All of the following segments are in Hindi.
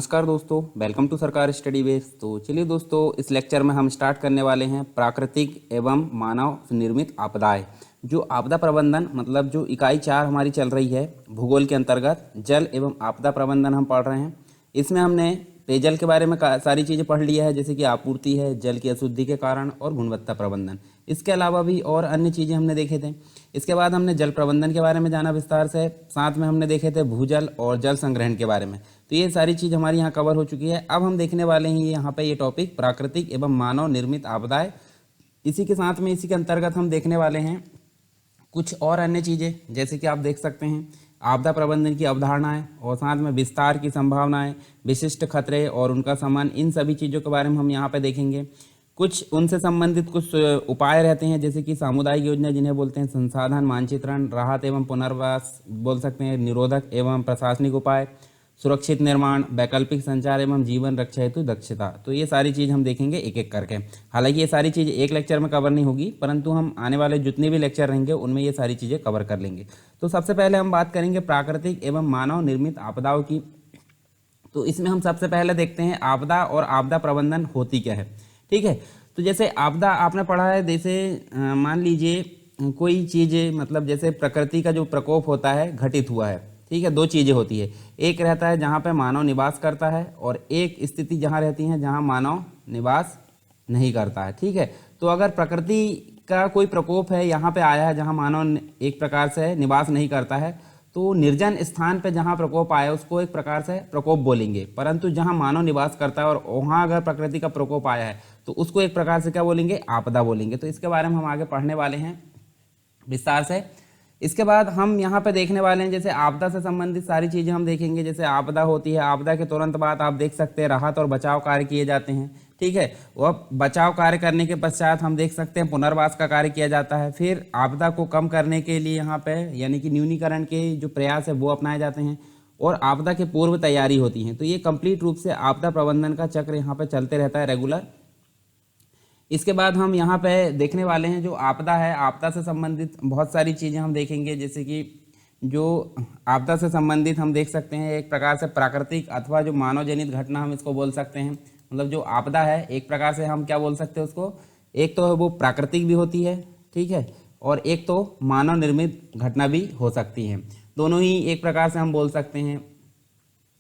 नमस्कार दोस्तों, वेलकम टू सरकार स्टडी बेस। तो चलिए दोस्तों, इस लेक्चर में हम स्टार्ट करने वाले हैं प्राकृतिक एवं मानव निर्मित आपदाएं। जो आपदा प्रबंधन मतलब जो इकाई 4 हमारी चल रही है भूगोल के अंतर्गत जल एवं आपदा प्रबंधन हम पढ़ रहे हैं। इसमें हमने पेयजल के बारे में सारी चीज़ें पढ़ लिया है, जैसे कि आपूर्ति है, जल की अशुद्धि के कारण और गुणवत्ता प्रबंधन। इसके अलावा भी और अन्य चीज़ें हमने देखे थे। इसके बाद हमने जल प्रबंधन के बारे में जाना विस्तार से, साथ में हमने देखे थे भूजल और जल संग्रहण के बारे में। तो ये सारी चीज़ हमारी यहाँ कवर हो चुकी है। अब हम देखने वाले हैं यहाँ पे ये टॉपिक प्राकृतिक एवं मानव निर्मित आपदाएं। इसी के साथ में इसी के अंतर्गत हम देखने वाले हैं कुछ और अन्य चीज़ें, जैसे कि आप देख सकते हैं आपदा प्रबंधन की अवधारणाएं और साथ में विस्तार की संभावनाएं, विशिष्ट खतरे और उनका सम्मान, इन सभी चीज़ों के बारे में हम यहाँ पे देखेंगे। कुछ उनसे संबंधित कुछ उपाय रहते हैं, जैसे कि सामुदायिक योजना जिन्हें बोलते हैं, संसाधन मानचित्रण, राहत एवं पुनर्वास बोल सकते हैं, निरोधक एवं प्रशासनिक उपाय, सुरक्षित निर्माण, वैकल्पिक संचार एवं जीवन रक्षा हेतु दक्षता। तो ये सारी चीज़ हम देखेंगे एक एक करके। हालांकि ये सारी चीज़ एक लेक्चर में कवर नहीं होगी, परंतु हम आने वाले जितने भी लेक्चर रहेंगे उनमें ये सारी चीज़ें कवर कर लेंगे। तो सबसे पहले हम बात करेंगे प्राकृतिक एवं मानव निर्मित आपदाओं की। तो इसमें हम सबसे पहले देखते हैं आपदा और आपदा प्रबंधन होती क्या है। ठीक है, तो जैसे आपदा आपने पढ़ा है, जैसे मान लीजिए कोई चीज़ मतलब जैसे प्रकृति का जो प्रकोप होता है घटित हुआ है। ठीक है, दो चीज़ें होती है, एक रहता है जहाँ पे मानव निवास करता है और एक स्थिति जहाँ रहती है जहाँ मानव निवास नहीं करता है। ठीक है, तो अगर प्रकृति का कोई प्रकोप है यहाँ पे आया है जहाँ मानव एक प्रकार से निवास नहीं करता है, तो निर्जन स्थान पे जहाँ प्रकोप आया उसको एक प्रकार से प्रकोप बोलेंगे। परंतु जहाँ मानव निवास करता है और वहाँ अगर प्रकृति का प्रकोप आया है तो उसको एक प्रकार से क्या बोलेंगे, आपदा बोलेंगे। तो इसके बारे में हम आगे पढ़ने वाले हैं विस्तार से। इसके बाद हम यहाँ पे देखने वाले हैं जैसे आपदा से संबंधित सारी चीज़ें हम देखेंगे। जैसे आपदा होती है, आपदा के तुरंत बाद आप देख सकते हैं राहत और बचाव कार्य किए जाते हैं। ठीक है, वह बचाव कार्य करने के पश्चात हम देख सकते हैं पुनर्वास का कार्य किया जाता है। फिर आपदा को कम करने के लिए यहाँ पे यानी कि न्यूनीकरण के जो प्रयास है वो अपनाए जाते हैं और आपदा के पूर्व तैयारी होती है। तो ये कंप्लीट रूप से आपदा प्रबंधन का चक्र यहाँ पे चलते रहता है रेगुलर। इसके बाद हम यहाँ पे देखने वाले हैं जो आपदा है, आपदा से संबंधित बहुत सारी चीज़ें हम देखेंगे। जैसे कि जो आपदा से संबंधित हम देख सकते हैं एक प्रकार से प्राकृतिक अथवा जो मानव जनित घटना हम इसको बोल सकते हैं। मतलब जो आपदा है एक प्रकार से हम क्या बोल सकते हैं उसको, एक तो वो प्राकृतिक भी होती है, ठीक है, और एक तो मानव निर्मित घटना भी हो सकती है। दोनों ही एक प्रकार से हम बोल सकते हैं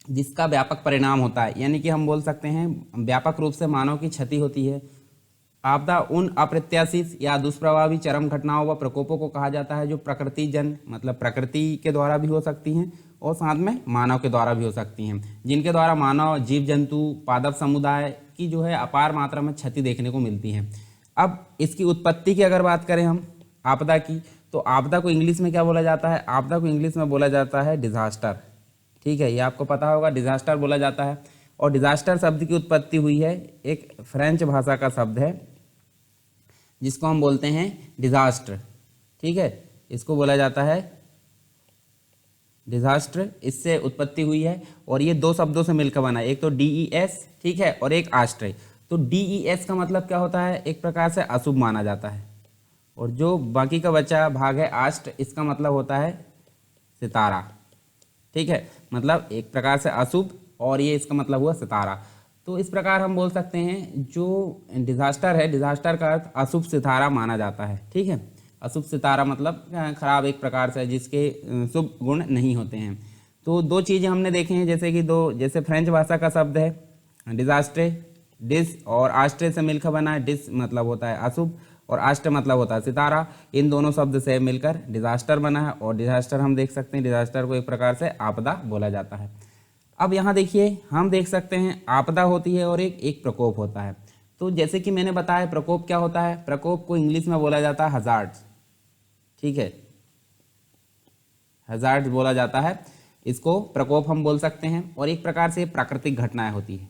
जिसका व्यापक परिणाम होता है, यानी कि हम बोल सकते हैं व्यापक रूप से मानव की क्षति होती है। आपदा उन अप्रत्याशित या दुष्प्रभावी चरम घटनाओं व प्रकोपों को कहा जाता है जो प्रकृति जन मतलब प्रकृति के द्वारा भी हो सकती हैं और साथ में मानव के द्वारा भी हो सकती हैं, जिनके द्वारा मानव, जीव जंतु, पादप समुदाय की जो है अपार मात्रा में क्षति देखने को मिलती है। अब इसकी उत्पत्ति की अगर बात करें हम आपदा की, तो आपदा को इंग्लिश में क्या बोला जाता है, आपदा को इंग्लिश में बोला जाता है डिजास्टर। ठीक है, ये आपको पता होगा, डिजास्टर बोला जाता है। और डिजास्टर शब्द की उत्पत्ति हुई है एक फ्रेंच भाषा का शब्द है जिसको हम बोलते हैं डिजास्टर। ठीक है, इसको बोला जाता है डिजास्टर, इससे उत्पत्ति हुई है और ये दो शब्दों से मिलकर बना है, एक तो DES, ठीक है, और एक आस्ट्रे। तो DES का मतलब क्या होता है, एक प्रकार से अशुभ माना जाता है, और जो बाकी का बचा भाग है आस्ट्र, इसका मतलब होता है सितारा। ठीक है, मतलब एक प्रकार से अशुभ और ये इसका मतलब हुआ सितारा। तो इस प्रकार हम बोल सकते हैं जो डिजास्टर है, डिजास्टर का अर्थ अशुभ सितारा माना जाता है। ठीक है, अशुभ सितारा मतलब खराब एक प्रकार से जिसके शुभ गुण नहीं होते हैं। तो दो चीज़ें हमने देखे हैं, जैसे कि जैसे फ्रेंच भाषा का शब्द है डिजास्ट्रे, डिस और आस्ट्रे से मिलकर बना है। डिस मतलब होता है अशुभ और आस्ट्रे मतलब होता है सितारा। इन दोनों शब्द से मिलकर डिजास्टर बना है और डिजास्टर हम देख सकते हैं डिजास्टर को एक प्रकार से आपदा बोला जाता है। अब यहाँ देखिए हम देख सकते हैं आपदा होती है और एक प्रकोप होता है। तो जैसे कि मैंने बताया प्रकोप क्या होता है, प्रकोप को इंग्लिश में बोला जाता है हजार्ड्स। ठीक है, हजार्ड्स बोला जाता है, इसको प्रकोप हम बोल सकते हैं और एक प्रकार से प्राकृतिक घटनाएं होती है।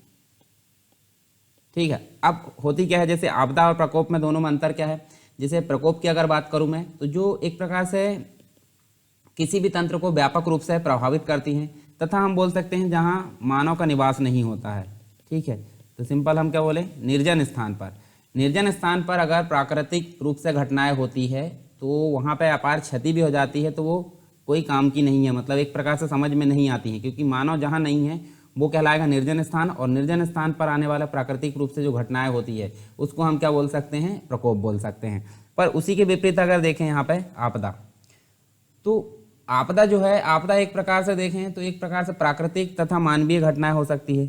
ठीक है, अब होती क्या है, जैसे आपदा और प्रकोप में दोनों में अंतर क्या है। जैसे प्रकोप की अगर बात करूं मैं, तो जो एक प्रकार से किसी भी तंत्र को व्यापक रूप से प्रभावित करती हैं तथा हम बोल सकते हैं जहां मानव का निवास नहीं होता है। ठीक है, तो सिंपल हम क्या बोले, निर्जन स्थान पर। निर्जन स्थान पर अगर प्राकृतिक रूप से घटनाएं होती है तो वहाँ पे अपार क्षति भी हो जाती है, तो वो कोई काम की नहीं है, मतलब एक प्रकार से समझ में नहीं आती है, क्योंकि मानव जहाँ नहीं है वो कहलाएगा निर्जन स्थान। और निर्जन स्थान पर आने वाला प्राकृतिक रूप से जो घटनाएं होती है उसको हम क्या बोल सकते हैं, प्रकोप बोल सकते हैं। पर उसी के विपरीत अगर देखें यहाँ पे आपदा, तो आपदा जो है, आपदा एक प्रकार से देखें तो एक प्रकार से प्राकृतिक तथा मानवीय घटनाएं हो सकती है,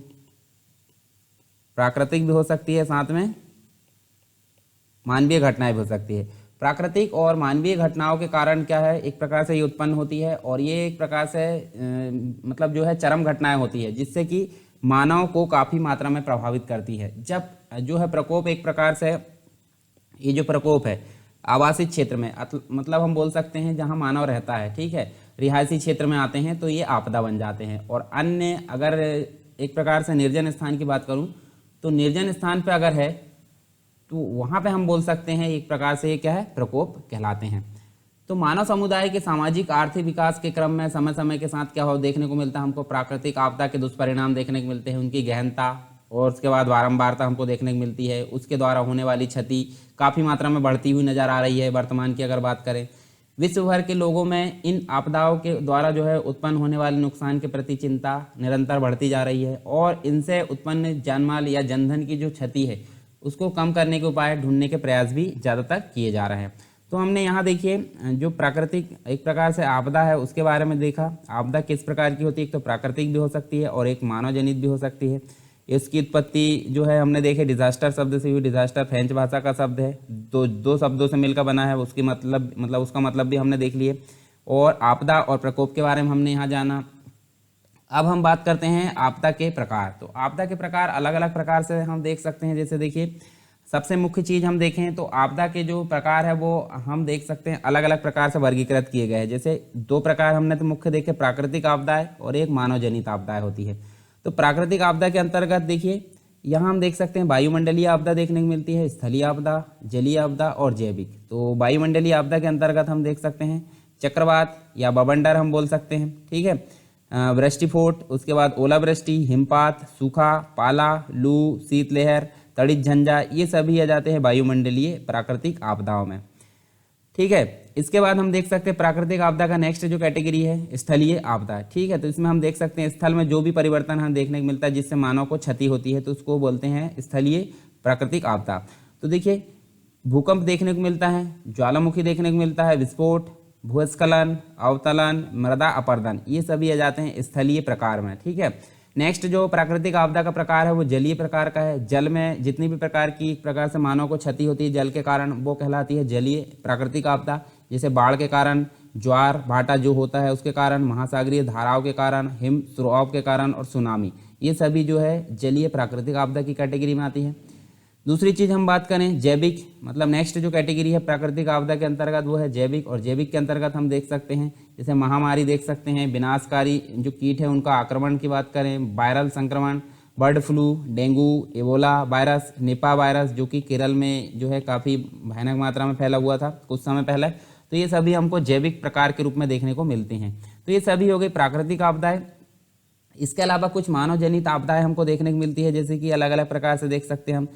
प्राकृतिक भी हो सकती है, साथ में मानवीय घटनाएं भी हो सकती है। प्राकृतिक और मानवीय घटनाओं के कारण क्या है, एक प्रकार से ये उत्पन्न होती है और ये एक प्रकार से मतलब जो है चरम घटनाएं होती है, जिससे कि मानव को काफ़ी मात्रा में प्रभावित करती है। जब जो है प्रकोप एक प्रकार से, ये जो प्रकोप है आवासिक क्षेत्र में, मतलब हम बोल सकते हैं जहां मानव रहता है, ठीक है, रिहायशी क्षेत्र में आते हैं तो ये आपदा बन जाते हैं। और अन्य अगर एक प्रकार से निर्जन स्थान की बात करूं तो निर्जन स्थान पे अगर है तो वहाँ पे हम बोल सकते हैं एक प्रकार से ये क्या है, प्रकोप कहलाते हैं। तो मानव समुदाय के सामाजिक आर्थिक विकास के क्रम में समय समय के साथ क्या हो देखने को मिलता है, हमको प्राकृतिक आपदा के दुष्परिणाम देखने को मिलते हैं, उनकी गहनता और उसके बाद बारंबारता हमको देखने को मिलती है। उसके द्वारा होने वाली क्षति काफ़ी मात्रा में बढ़ती हुई नज़र आ रही है वर्तमान की अगर बात करें। विश्व भर के लोगों में इन आपदाओं के द्वारा जो है उत्पन्न होने वाले नुकसान के प्रति चिंता निरंतर बढ़ती जा रही है और इनसे उत्पन्न जानमाल या जनधन की जो क्षति है उसको कम करने के उपाय ढूंढने के प्रयास भी ज़्यादातर किए जा रहे हैं। तो हमने यहाँ देखिए जो प्राकृतिक एक प्रकार से आपदा है उसके बारे में देखा। आपदा किस प्रकार की होती है, एक तो प्राकृतिक भी हो सकती है और एक मानव जनित भी हो सकती है। इसकी उत्पत्ति जो है हमने देखे डिजास्टर शब्द से हुई। डिजास्टर फ्रेंच भाषा का शब्द है, दो शब्दों से मिलकर बना है, उसकी मतलब उसका मतलब भी हमने देख लिए। और आपदा और प्रकोप के बारे में हमने यहाँ जाना। अब हम बात करते हैं आपदा के प्रकार। तो आपदा के प्रकार अलग अलग प्रकार से हम देख सकते हैं। जैसे देखिए सबसे मुख्य चीज़ हम देखें तो आपदा के जो प्रकार है वो हम देख सकते हैं अलग अलग प्रकार से वर्गीकृत किए गए हैं। जैसे दो प्रकार हमने तो मुख्य देखे, प्राकृतिक आपदाएं और एक मानव जनित आपदाएं होती है। तो प्राकृतिक आपदा के अंतर्गत देखिए यहाँ हम देख सकते हैं वायुमंडलीय आपदा देखने को मिलती है, स्थलीय आपदा, जलीय आपदा और जैविक। तो वायुमंडलीय आपदा के अंतर्गत हम देख सकते हैं चक्रवात या बवंडर हम बोल सकते हैं, ठीक है, वृष्टिफोट, उसके बाद ओलावृष्टि, हिमपात, सूखा, पाला, लू, शीतलहर, तड़ित झंझा, ये सभी आ जाते हैं वायुमंडलीय प्राकृतिक आपदाओं में, ठीक है। इसके बाद हम देख सकते हैं प्राकृतिक आपदा का नेक्स्ट जो कैटेगरी है स्थलीय आपदा, ठीक है। तो इसमें हम देख सकते हैं स्थल में जो भी परिवर्तन हमें देखने को मिलता है जिससे मानव को क्षति होती है तो उसको बोलते हैं स्थलीय प्राकृतिक आपदा। तो देखिए भूकंप देखने को मिलता है, ज्वालामुखी देखने को मिलता है, विस्फोट, भूस्खलन, अवतलन, मृदा अपरदन, ये सभी आ जाते हैं स्थलीय प्रकार में, ठीक है। नेक्स्ट जो प्राकृतिक आपदा का प्रकार है वो जलीय प्रकार का है। जल में जितनी भी प्रकार की प्रकार से मानव को क्षति होती है जल के कारण वो कहलाती है जलीय प्राकृतिक आपदा। जैसे बाढ़ के कारण, ज्वार भाटा जो होता है उसके कारण, महासागरीय धाराओं के कारण, हिम स्राव के कारण और सुनामी, ये सभी जो है जलीय प्राकृतिक आपदा की कैटेगरी में आती है। दूसरी चीज़ हम बात करें जैविक, मतलब नेक्स्ट जो कैटेगरी है प्राकृतिक आपदा के अंतर्गत वो है जैविक। और जैविक के अंतर्गत हम देख सकते हैं जैसे महामारी देख सकते हैं, विनाशकारी जो कीट है उनका आक्रमण की बात करें, वायरल संक्रमण, bird flu, dengue, Ebola virus, Nipah virus जो कि केरल में जो है काफ़ी भयानक मात्रा में फैला हुआ था कुछ समय पहले। तो ये सभी हमको जैविक प्रकार के रूप में देखने को मिलते हैं। तो ये सभी हो गई प्राकृतिक आपदाएं। इसके अलावा कुछ मानव जनित आपदाएं हमको देखने को मिलती है, जैसे कि अलग अलग प्रकार से देख सकते हैं हम।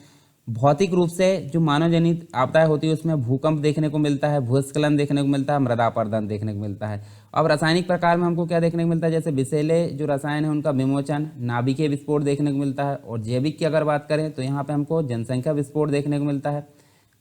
भौतिक रूप से जो मानव जनित आपदाएं होती है उसमें भूकंप देखने को मिलता है, भूस्खलन देखने को मिलता है, मृदा अपरदन देखने को मिलता है। अब रासायनिक प्रकार में हमको क्या देखने को मिलता है, जैसे विषैले जो रसायन है उनका विमोचन, नाभिकीय विस्फोट देखने को मिलता है। और जैविक की अगर बात करें तो यहाँ पे हमको जनसंख्या विस्फोट देखने को मिलता है,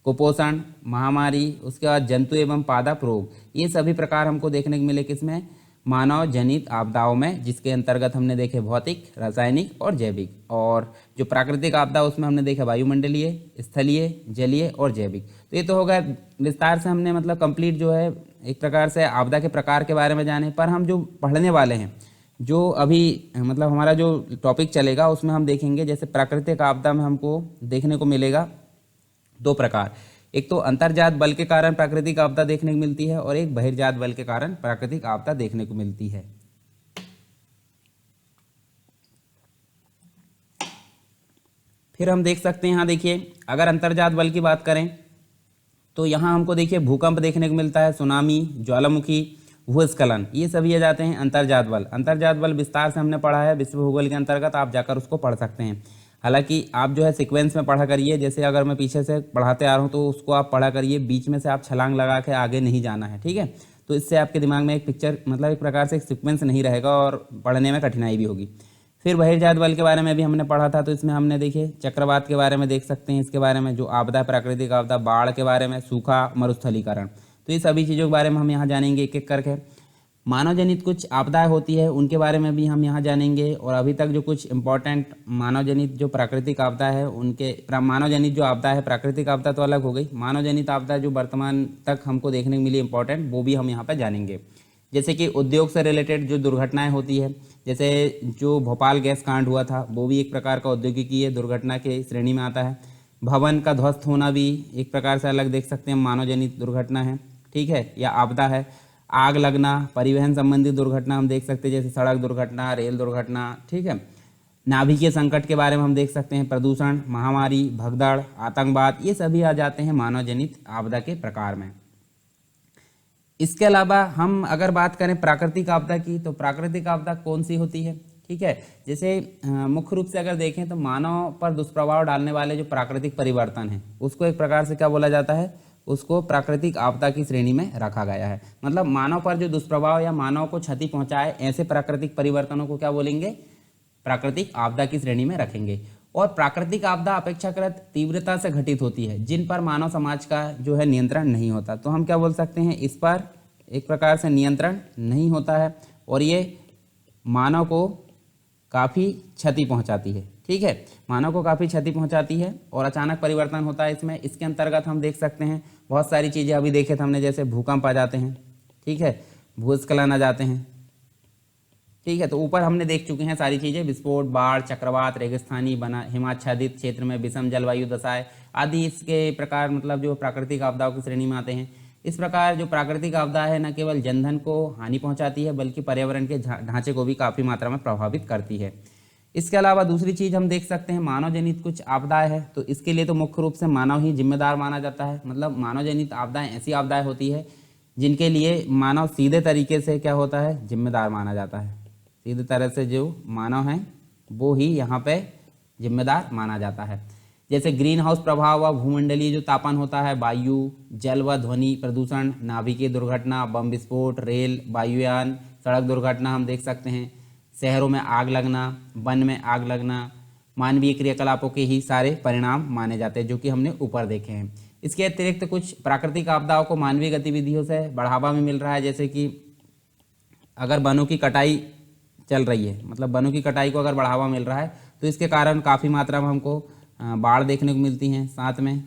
कुपोषण, महामारी, उसके बाद जंतु एवं पादप रोग, ये सभी प्रकार हमको देखने को मिले किसमें, मानव जनित आपदाओं में, जिसके अंतर्गत हमने देखे भौतिक, रासायनिक और जैविक। और जो प्राकृतिक आपदा उसमें हमने देखा वायुमंडलीय, स्थलीय, जलीय और जैविक। तो ये तो हो गया विस्तार से हमने मतलब कंप्लीट जो है एक प्रकार से आपदा के प्रकार के बारे में जाने। पर हम जो पढ़ने वाले हैं, जो अभी मतलब हमारा जो टॉपिक चलेगा उसमें हम देखेंगे जैसे प्राकृतिक आपदा में हमको देखने को मिलेगा दो प्रकार, एक तो अंतर्जात बल के कारण प्राकृतिक आपदा देखने को मिलती है और एक बहिर्जात बल के कारण प्राकृतिक आपदा देखने को मिलती है। फिर हम देख सकते हैं यहाँ देखिए अगर अंतर्जात बल की बात करें तो यहाँ हमको देखिए भूकंप देखने को मिलता है, सुनामी, ज्वालामुखी, भूस्खलन, ये सभी आ जाते हैं अंतर्जात बल। अंतर्जात बल विस्तार से हमने पढ़ा है विश्व भूगोल के अंतर्गत, आप जाकर उसको पढ़ सकते हैं। हालांकि आप जो है सीक्वेंस में पढ़ा करिए, जैसे अगर मैं पीछे से पढ़ाते आ रहा हूँ तो उसको आप पढ़ा करिए, बीच में से आप छलांग लगा के आगे नहीं जाना है, ठीक है। तो इससे आपके दिमाग में एक पिक्चर मतलब एक प्रकार से एक सीक्वेंस नहीं रहेगा और पढ़ने में कठिनाई भी होगी। फिर बहिर्जात बल के बारे में भी हमने पढ़ा था, तो इसमें हमने देखिए चक्रवात के बारे में देख सकते हैं, इसके बारे में जो आपदा, प्राकृतिक आपदा, बाढ़ के बारे में, सूखा, मरुस्थलीकरण, तो ये सभी चीज़ों के बारे में हम यहाँ जानेंगे एक एक करके। मानव जनित कुछ आपदाएं होती है उनके बारे में भी हम यहाँ जानेंगे, और अभी तक जो कुछ इम्पोर्टेंट मानव जनित जो प्राकृतिक आपदा है उनके मानव जनित जो आपदा है, प्राकृतिक आपदा तो अलग हो गई, मानव जनित आपदा जो वर्तमान तक हमको देखने को मिली इम्पोर्टेंट, वो भी हम यहाँ पर जानेंगे। जैसे कि उद्योग से रिलेटेड जो दुर्घटनाएं होती है, जैसे जो भोपाल गैस कांड हुआ था वो भी एक प्रकार का औद्योगिकीय दुर्घटना के श्रेणी में आता है। भवन का ध्वस्त होना भी एक प्रकार से अलग देख सकते हैं, मानव जनित दुर्घटना है, ठीक है, या आपदा है। आग लगना, परिवहन संबंधी दुर्घटना हम देख सकते हैं, जैसे सड़क दुर्घटना, रेल दुर्घटना, ठीक है। नाभिकीय संकट के बारे में हम देख सकते हैं, प्रदूषण, महामारी, भगदड़, आतंकवाद, ये सभी आ जाते हैं मानव जनित आपदा के प्रकार में। इसके अलावा हम अगर बात करें प्राकृतिक आपदा की, तो प्राकृतिक आपदा कौन सी होती है, ठीक है। जैसे मुख्य रूप से अगर देखें तो मानव पर दुष्प्रभाव डालने वाले जो प्राकृतिक परिवर्तन है उसको एक प्रकार से क्या बोला जाता है, उसको प्राकृतिक आपदा की श्रेणी में रखा गया है। मतलब मानव पर जो दुष्प्रभाव या मानव को क्षति पहुंचाए ऐसे प्राकृतिक परिवर्तनों को क्या बोलेंगे, प्राकृतिक आपदा की श्रेणी में रखेंगे। और प्राकृतिक आपदा अपेक्षाकृत तीव्रता से घटित होती है, जिन पर मानव समाज का जो है नियंत्रण नहीं होता, तो हम क्या बोल सकते हैं, इस पर एक प्रकार से नियंत्रण नहीं होता है और ये मानव को काफ़ी क्षति पहुंचाती है, ठीक है, मानव को काफ़ी क्षति पहुंचाती है और अचानक परिवर्तन होता है इसमें। इसके अंतर्गत हम देख सकते हैं बहुत सारी चीज़ें अभी देखे थे हमने, जैसे भूकंप आ जाते हैं, ठीक है, भूस्खलन आ जाते हैं, ठीक है, तो ऊपर हमने देख चुके हैं सारी चीज़ें, विस्फोट, बाढ़, चक्रवात, रेगिस्तानी बना हिमाच्छादित क्षेत्र में विषम जलवायु दशाएं आदि इसके प्रकार मतलब जो प्राकृतिक आपदाओं की श्रेणी में आते हैं। इस प्रकार जो प्राकृतिक आपदा है न केवल जनधन को हानि पहुंचाती है बल्कि पर्यावरण के ढांचे को भी काफ़ी मात्रा में प्रभावित करती है। इसके अलावा दूसरी चीज़ हम देख सकते हैं मानव जनित कुछ आपदाएं हैं, तो इसके लिए तो मुख्य रूप से मानव ही जिम्मेदार माना जाता है। मतलब मानव जनित आपदाएं ऐसी आपदाएं होती है जिनके लिए मानव सीधे तरीके से क्या होता है, जिम्मेदार माना जाता है। सीधे तरह से जो मानव है वो ही यहाँ पे जिम्मेदार माना जाता है। जैसे ग्रीन हाउस प्रभाव व भूमंडलीय जो तापन होता है, वायु, जल व ध्वनि प्रदूषण, नाभिकीय दुर्घटना, बम विस्फोट, रेल, वायुयान, सड़क दुर्घटना हम देख सकते हैं, शहरों में आग लगना, वन में आग लगना, मानवीय क्रियाकलापों के ही सारे परिणाम माने जाते हैं, जो कि हमने ऊपर देखे हैं। इसके अतिरिक्त कुछ प्राकृतिक आपदाओं को मानवीय गतिविधियों से बढ़ावा भी मिल रहा है, जैसे कि अगर वनों की कटाई चल रही है, मतलब वनों की कटाई को अगर बढ़ावा मिल रहा है तो इसके कारण काफ़ी मात्रा में हमको बाढ़ देखने को मिलती हैं, साथ में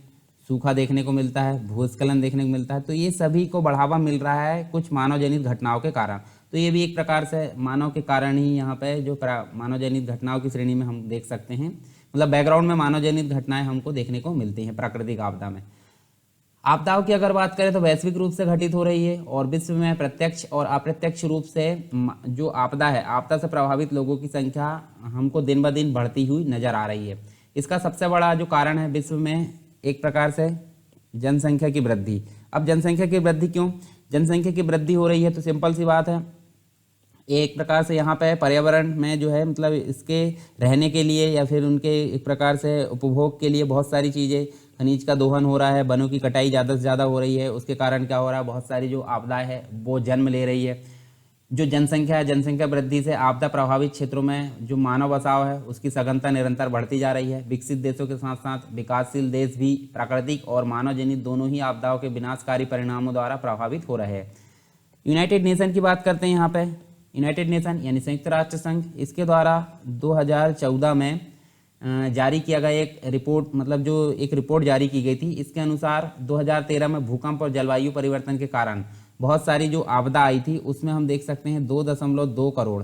सूखा देखने को मिलता है, भूस्खलन देखने को मिलता है, तो ये सभी को बढ़ावा मिल रहा है कुछ मानव जनित घटनाओं के कारण। तो ये भी एक प्रकार से मानव के कारण ही यहाँ पे जो मानव जनित घटनाओं की श्रेणी में हम देख सकते हैं, मतलब बैकग्राउंड में मानव जनित घटनाएं हमको देखने को मिलती हैं प्राकृतिक आपदा में। आपदाओं की अगर बात करें तो वैश्विक रूप से घटित हो रही है और विश्व में प्रत्यक्ष और अप्रत्यक्ष रूप से जो आपदा है, आपदा से प्रभावित लोगों की संख्या हमको दिन ब दिन बढ़ती हुई नजर आ रही है। इसका सबसे बड़ा जो कारण है विश्व में एक प्रकार से जनसंख्या की वृद्धि। अब जनसंख्या की वृद्धि क्यों, जनसंख्या की वृद्धि हो रही है, तो सिंपल सी बात है, एक प्रकार से यहाँ पे पर्यावरण में जो है मतलब इसके रहने के लिए या फिर उनके एक प्रकार से उपभोग के लिए बहुत सारी चीज़ें, खनिज का दोहन हो रहा है, वनों की कटाई ज़्यादा से ज़्यादा हो रही है, उसके कारण क्या हो रहा है, बहुत सारी जो आपदाएं है वो जन्म ले रही है। जो जनसंख्या है, जनसंख्या वृद्धि से आपदा प्रभावित क्षेत्रों में जो मानव बसाव है उसकी सघनता निरंतर बढ़ती जा रही है। विकसित देशों के साथ साथ विकासशील देश भी प्राकृतिक और मानव जनित दोनों ही आपदाओं के विनाशकारी परिणामों द्वारा प्रभावित हो रहे हैं। यूनाइटेड नेशन की बात करते हैं यहाँ पे, यूनाइटेड नेशन यानी संयुक्त राष्ट्र संघ, इसके द्वारा 2014 में जारी किया गया एक रिपोर्ट, मतलब जो एक रिपोर्ट जारी की गई थी, इसके अनुसार 2013 में भूकंप और जलवायु परिवर्तन के कारण बहुत सारी जो आपदा आई थी उसमें हम देख सकते हैं 2.2 करोड़,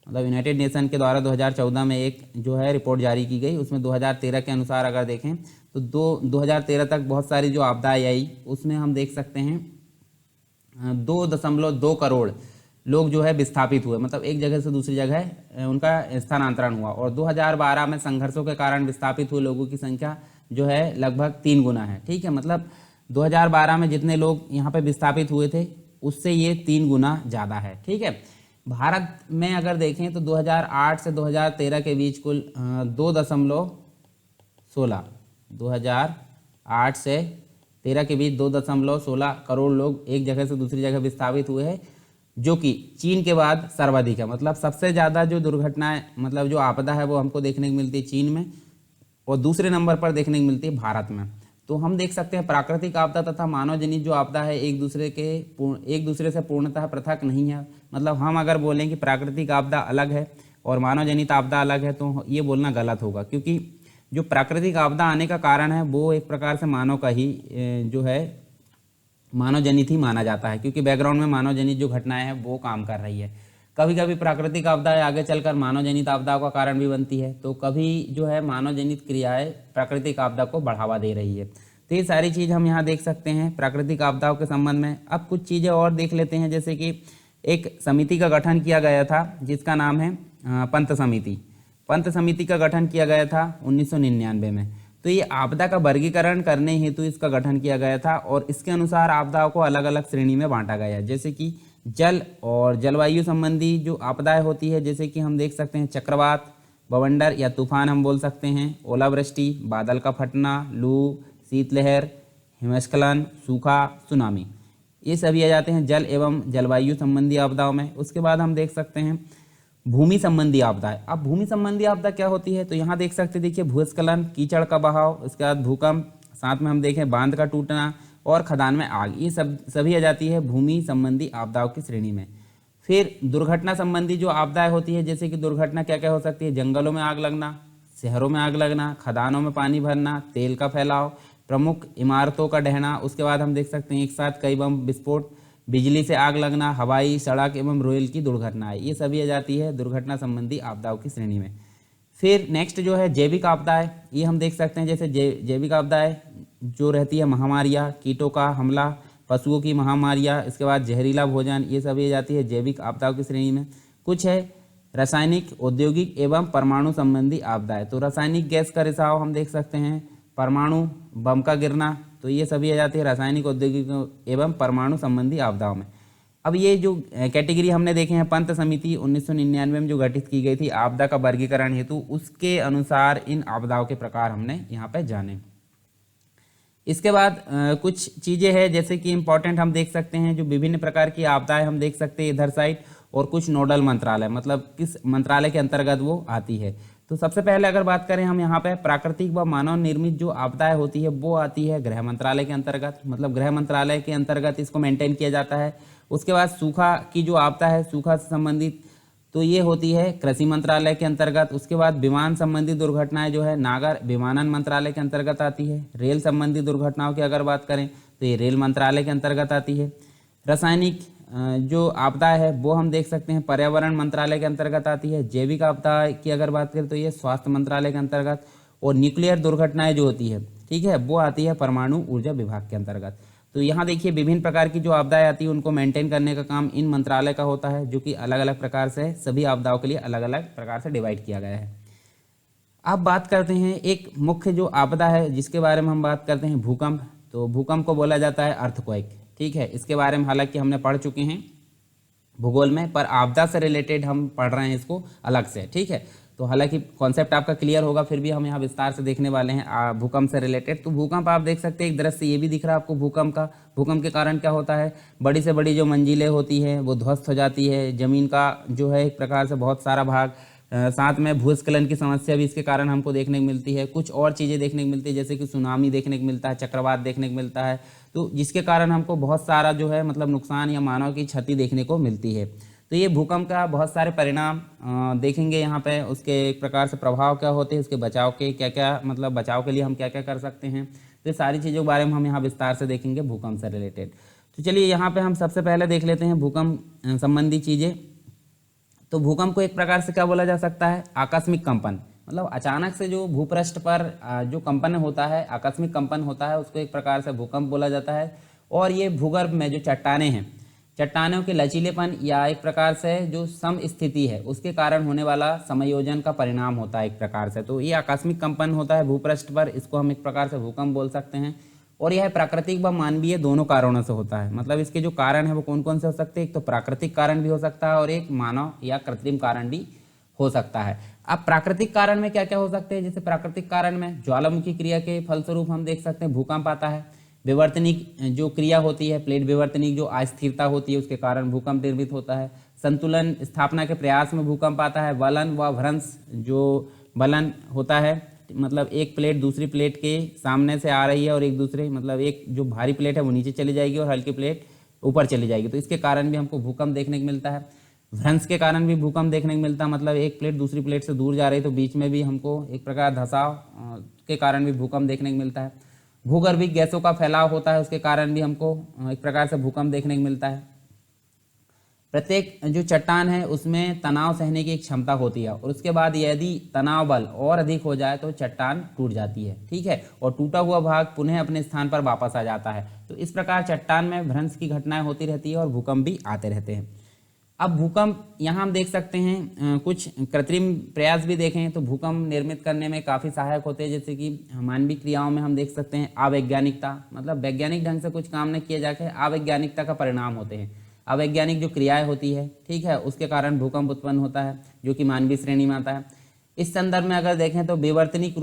मतलब यूनाइटेड नेशन के द्वारा 2014 में एक जो है रिपोर्ट जारी की गई, उसमें 2013 के अनुसार अगर देखें तो 2013 तक बहुत सारी जो आपदाएं आई उसमें हम देख सकते हैं 2.2 करोड़ लोग जो है विस्थापित हुए, मतलब एक जगह से दूसरी जगह उनका स्थानांतरण हुआ। और 2012 में संघर्षों के कारण विस्थापित हुए लोगों की संख्या जो है लगभग 3 गुना है, ठीक है, मतलब 2012 में जितने लोग यहाँ पे विस्थापित हुए थे उससे ये 3 गुना ज़्यादा है, ठीक है। भारत में अगर देखें तो 2008 से 2013 के बीच कुल 2008 से 13 के बीच 2.16 करोड़ लोग एक जगह से दूसरी जगह विस्थापित हुए हैं। जो कि चीन के बाद सर्वाधिक है। मतलब सबसे ज़्यादा जो दुर्घटनाएं मतलब जो आपदा है वो हमको देखने को मिलती है चीन में, और दूसरे नंबर पर देखने को मिलती है भारत में। तो हम देख सकते हैं प्राकृतिक आपदा तथा मानव जनित जो आपदा है एक दूसरे से पूर्णतः पृथक नहीं है। मतलब हम अगर बोलें कि प्राकृतिक आपदा अलग है और मानव जनित आपदा अलग है तो ये बोलना गलत होगा, क्योंकि जो प्राकृतिक आपदा आने का कारण है वो एक प्रकार से मानव का ही जो है मानव जनित ही माना जाता है, क्योंकि बैकग्राउंड में मानव जनित जो घटनाएं हैं वो काम कर रही है। कभी कभी प्राकृतिक आपदाएं आगे चलकर मानव जनित आपदाओं का कारण भी बनती है, तो कभी जो है मानव जनित क्रियाएं प्राकृतिक आपदा को बढ़ावा दे रही है। तो ये सारी चीज़ हम यहाँ देख सकते हैं प्राकृतिक आपदाओं के संबंध में। अब कुछ चीज़ें और देख लेते हैं, जैसे कि एक समिति का गठन किया गया था जिसका नाम है पंत समिति। पंत समिति का गठन किया गया था 1999 में। तो ये आपदा का वर्गीकरण करने हेतु इसका गठन किया गया था, और इसके अनुसार आपदाओं को अलग अलग श्रेणी में बांटा गया है, जैसे कि जल और जलवायु संबंधी जो आपदाएं होती है, जैसे कि हम देख सकते हैं चक्रवात, बवंडर या तूफान हम बोल सकते हैं, ओलावृष्टि, बादल का फटना, लू, शीतलहर, हिमस्खलन, सूखा, सुनामी, ये सभी आ जाते हैं जल एवं जलवायु संबंधी आपदाओं में। उसके बाद हम देख सकते हैं भूमि संबंधी आपदाएं। अब भूमि संबंधी आपदा क्या होती है, तो यहाँ देख सकते हैं, देखिए भूस्खलन, कीचड़ का बहाव, उसके बाद भूकंप, साथ में हम देखें बांध का टूटना और खदान में आग, ये सभी आ जाती है भूमि संबंधी आपदाओं की श्रेणी में। फिर दुर्घटना संबंधी जो आपदाएं होती है, जैसे कि दुर्घटना क्या क्या हो सकती है, जंगलों में आग लगना, शहरों में आग लगना, खदानों में पानी भरना, तेल का फैलाव, प्रमुख इमारतों का ढहना। उसके बाद हम देख सकते हैं एक साथ कई बम विस्फोट, बिजली से आग लगना, हवाई, सड़क एवं रेल की दुर्घटनाएं, ये सभी आ जाती है दुर्घटना संबंधी आपदाओं की श्रेणी में। फिर नेक्स्ट जो है जैविक आपदाएं, ये हम देख सकते हैं, जैसे जैविक आपदाएं जो रहती है महामारियाँ, कीटों का हमला, पशुओं की महामारियाँ, इसके बाद जहरीला भोजन, ये सभी आ जाती है जैविक आपदाओं की श्रेणी में। कुछ है रासायनिक, औद्योगिक एवं परमाणु संबंधी आपदाएं, तो रासायनिक गैस का रिसाव हम देख सकते हैं, परमाणु बम का गिरना, तो ये सभी आ जाती है रासायनिक, औद्योगिक एवं परमाणु संबंधी आपदाओं में। अब ये जो कैटेगरी हमने देखे हैं पंत समिति 1999 में जो गठित की गई थी आपदा का वर्गीकरण हेतु, उसके अनुसार इन आपदाओं के प्रकार हमने यहाँ पे जाने। इसके बाद कुछ चीज़ें हैं जैसे कि इम्पोर्टेंट हम देख सकते हैं, जो विभिन्न प्रकार की आपदाएं हम देख सकते हैं इधर साइड, और कुछ नोडल मंत्रालय, मतलब किस मंत्रालय के अंतर्गत वो आती है। तो सबसे पहले अगर बात करें हम यहाँ पे प्राकृतिक व मानव निर्मित जो आपदाएं होती है वो आती है गृह मंत्रालय के अंतर्गत, मतलब गृह मंत्रालय के अंतर्गत इसको मेंटेन किया जाता है। उसके बाद सूखा की जो आपदा है, सूखा से संबंधित, तो ये होती है कृषि मंत्रालय के अंतर्गत। उसके बाद विमान संबंधी दुर्घटनाएं जो है नागर विमानन मंत्रालय के अंतर्गत आती है। रेल संबंधी दुर्घटनाओं की अगर बात करें तो ये रेल मंत्रालय के अंतर्गत आती है। रासायनिक जो आपदा है वो हम देख सकते हैं पर्यावरण मंत्रालय के अंतर्गत आती है। जैविक आपदा की अगर बात करें तो ये स्वास्थ्य मंत्रालय के अंतर्गत, और न्यूक्लियर दुर्घटनाएं जो होती है, ठीक है, वो आती है परमाणु ऊर्जा विभाग के अंतर्गत। तो यहाँ देखिए विभिन्न प्रकार की जो आपदाएं आती है उनको मेंटेन करने का काम इन मंत्रालय का होता है, जो कि अलग अलग प्रकार से सभी आपदाओं के लिए अलग अलग प्रकार से डिवाइड किया गया है। अब बात करते हैं एक मुख्य जो आपदा है जिसके बारे में हम बात करते हैं भूकंप। तो भूकंप को बोला जाता है अर्थक्वेक, ठीक है। इसके बारे में हालांकि हमने पढ़ चुके हैं भूगोल में, पर आपदा से रिलेटेड हम पढ़ रहे हैं इसको अलग से, ठीक है। तो हालांकि कॉन्सेप्ट आपका क्लियर होगा, फिर भी हम यहाँ विस्तार से देखने वाले हैं भूकंप से रिलेटेड। तो भूकंप आप देख सकते हैं एक दृश्य ये भी दिख रहा है आपको भूकंप का। भूकंप के कारण क्या होता है, बड़ी से बड़ी जो मंजिलें होती हैं वो ध्वस्त हो जाती है, ज़मीन का जो है एक प्रकार से बहुत सारा भाग, साथ में भूस्खलन की समस्या भी इसके कारण हमको देखने को मिलती है। कुछ और चीज़ें देखने को मिलती है जैसे कि सुनामी देखने को मिलता है, चक्रवात देखने को मिलता है, तो जिसके कारण हमको बहुत सारा जो है मतलब नुकसान या मानव की क्षति देखने को मिलती है। तो ये भूकंप का बहुत सारे परिणाम देखेंगे यहाँ पे, उसके एक प्रकार से प्रभाव क्या होते हैं, उसके बचाव के क्या क्या मतलब बचाव के लिए हम क्या क्या कर सकते हैं, तो ये सारी चीज़ों के बारे में हम यहाँ विस्तार से देखेंगे भूकंप से रिलेटेड। तो चलिए यहाँ पे हम सबसे पहले देख लेते हैं भूकंप संबंधी चीज़ें। तो भूकंप को एक प्रकार से क्या बोला जा सकता है, आकस्मिक कंपन, मतलब अचानक से जो भूपृष्ठ पर जो कंपन होता है, आकस्मिक कंपन होता है, उसको एक प्रकार से भूकंप बोला जाता है। और ये भूगर्भ में जो चट्टानें हैं, चट्टानों के लचीलेपन या एक प्रकार से जो समस्थिति है उसके कारण होने वाला समायोजन का परिणाम होता है एक प्रकार से। तो ये आकस्मिक कंपन होता है भूपृष्ठ पर, इसको हम एक प्रकार से भूकंप बोल सकते हैं। और यह प्राकृतिक व मानवीय दोनों कारणों से होता है, मतलब इसके जो कारण है वो कौन कौन से हो सकते हैं, एक तो प्राकृतिक कारण भी हो सकता है और एक मानव या कृत्रिम कारण भी हो सकता है। अब प्राकृतिक कारण में क्या क्या हो सकते हैं, जैसे प्राकृतिक कारण में ज्वालामुखी क्रिया के फलस्वरूप हम देख सकते हैं भूकंप आता है। विवर्तनिक जो क्रिया होती है, प्लेट विवर्तनिक जो अस्थिरता होती है उसके कारण भूकंप निर्मित होता है। संतुलन स्थापना के प्रयास में भूकंप आता है। वलन व भ्रंश जो वलन होता है, मतलब एक प्लेट दूसरी प्लेट के सामने से आ रही है और एक दूसरे मतलब एक जो भारी प्लेट है वो नीचे चली जाएगी और हल्की प्लेट ऊपर चली जाएगी, तो इसके कारण भी हमको भूकंप देखने को मिलता है। भ्रंश के कारण भी भूकंप देखने को मिलता है, मतलब एक प्लेट दूसरी प्लेट से दूर जा रही है तो बीच में भी हमको एक प्रकार धंसाव के कारण भी भूकंप देखने को मिलता है। भूगर्भिक गैसों का फैलाव होता है, उसके कारण भी हमको एक प्रकार से भूकंप देखने को मिलता है। प्रत्येक जो चट्टान है उसमें तनाव सहने की एक क्षमता होती है और उसके बाद यदि तनाव बल और अधिक हो जाए तो चट्टान टूट जाती है, ठीक है, और टूटा हुआ भाग पुनः अपने स्थान पर वापस आ जाता है। तो इस प्रकार चट्टान में भ्रंश की घटनाएं होती रहती है और भूकंप भी आते रहते हैं। अब भूकंप यहाँ हम देख सकते हैं कुछ कृत्रिम प्रयास भी देखें तो भूकंप निर्मित करने में काफ़ी सहायक होते हैं, जैसे कि मानवीय क्रियाओं में हम देख सकते हैं अवैज्ञानिकता, मतलब वैज्ञानिक ढंग से कुछ काम न किए जाके अवैज्ञानिकता का परिणाम होते हैं। अवैज्ञानिक जो क्रियाएं होती है, ठीक है, उसके कारण भूकंप उत्पन्न होता है जो कि मानवीय श्रेणी में आता है। इस संदर्भ में अगर देखें तो विवर्तनिक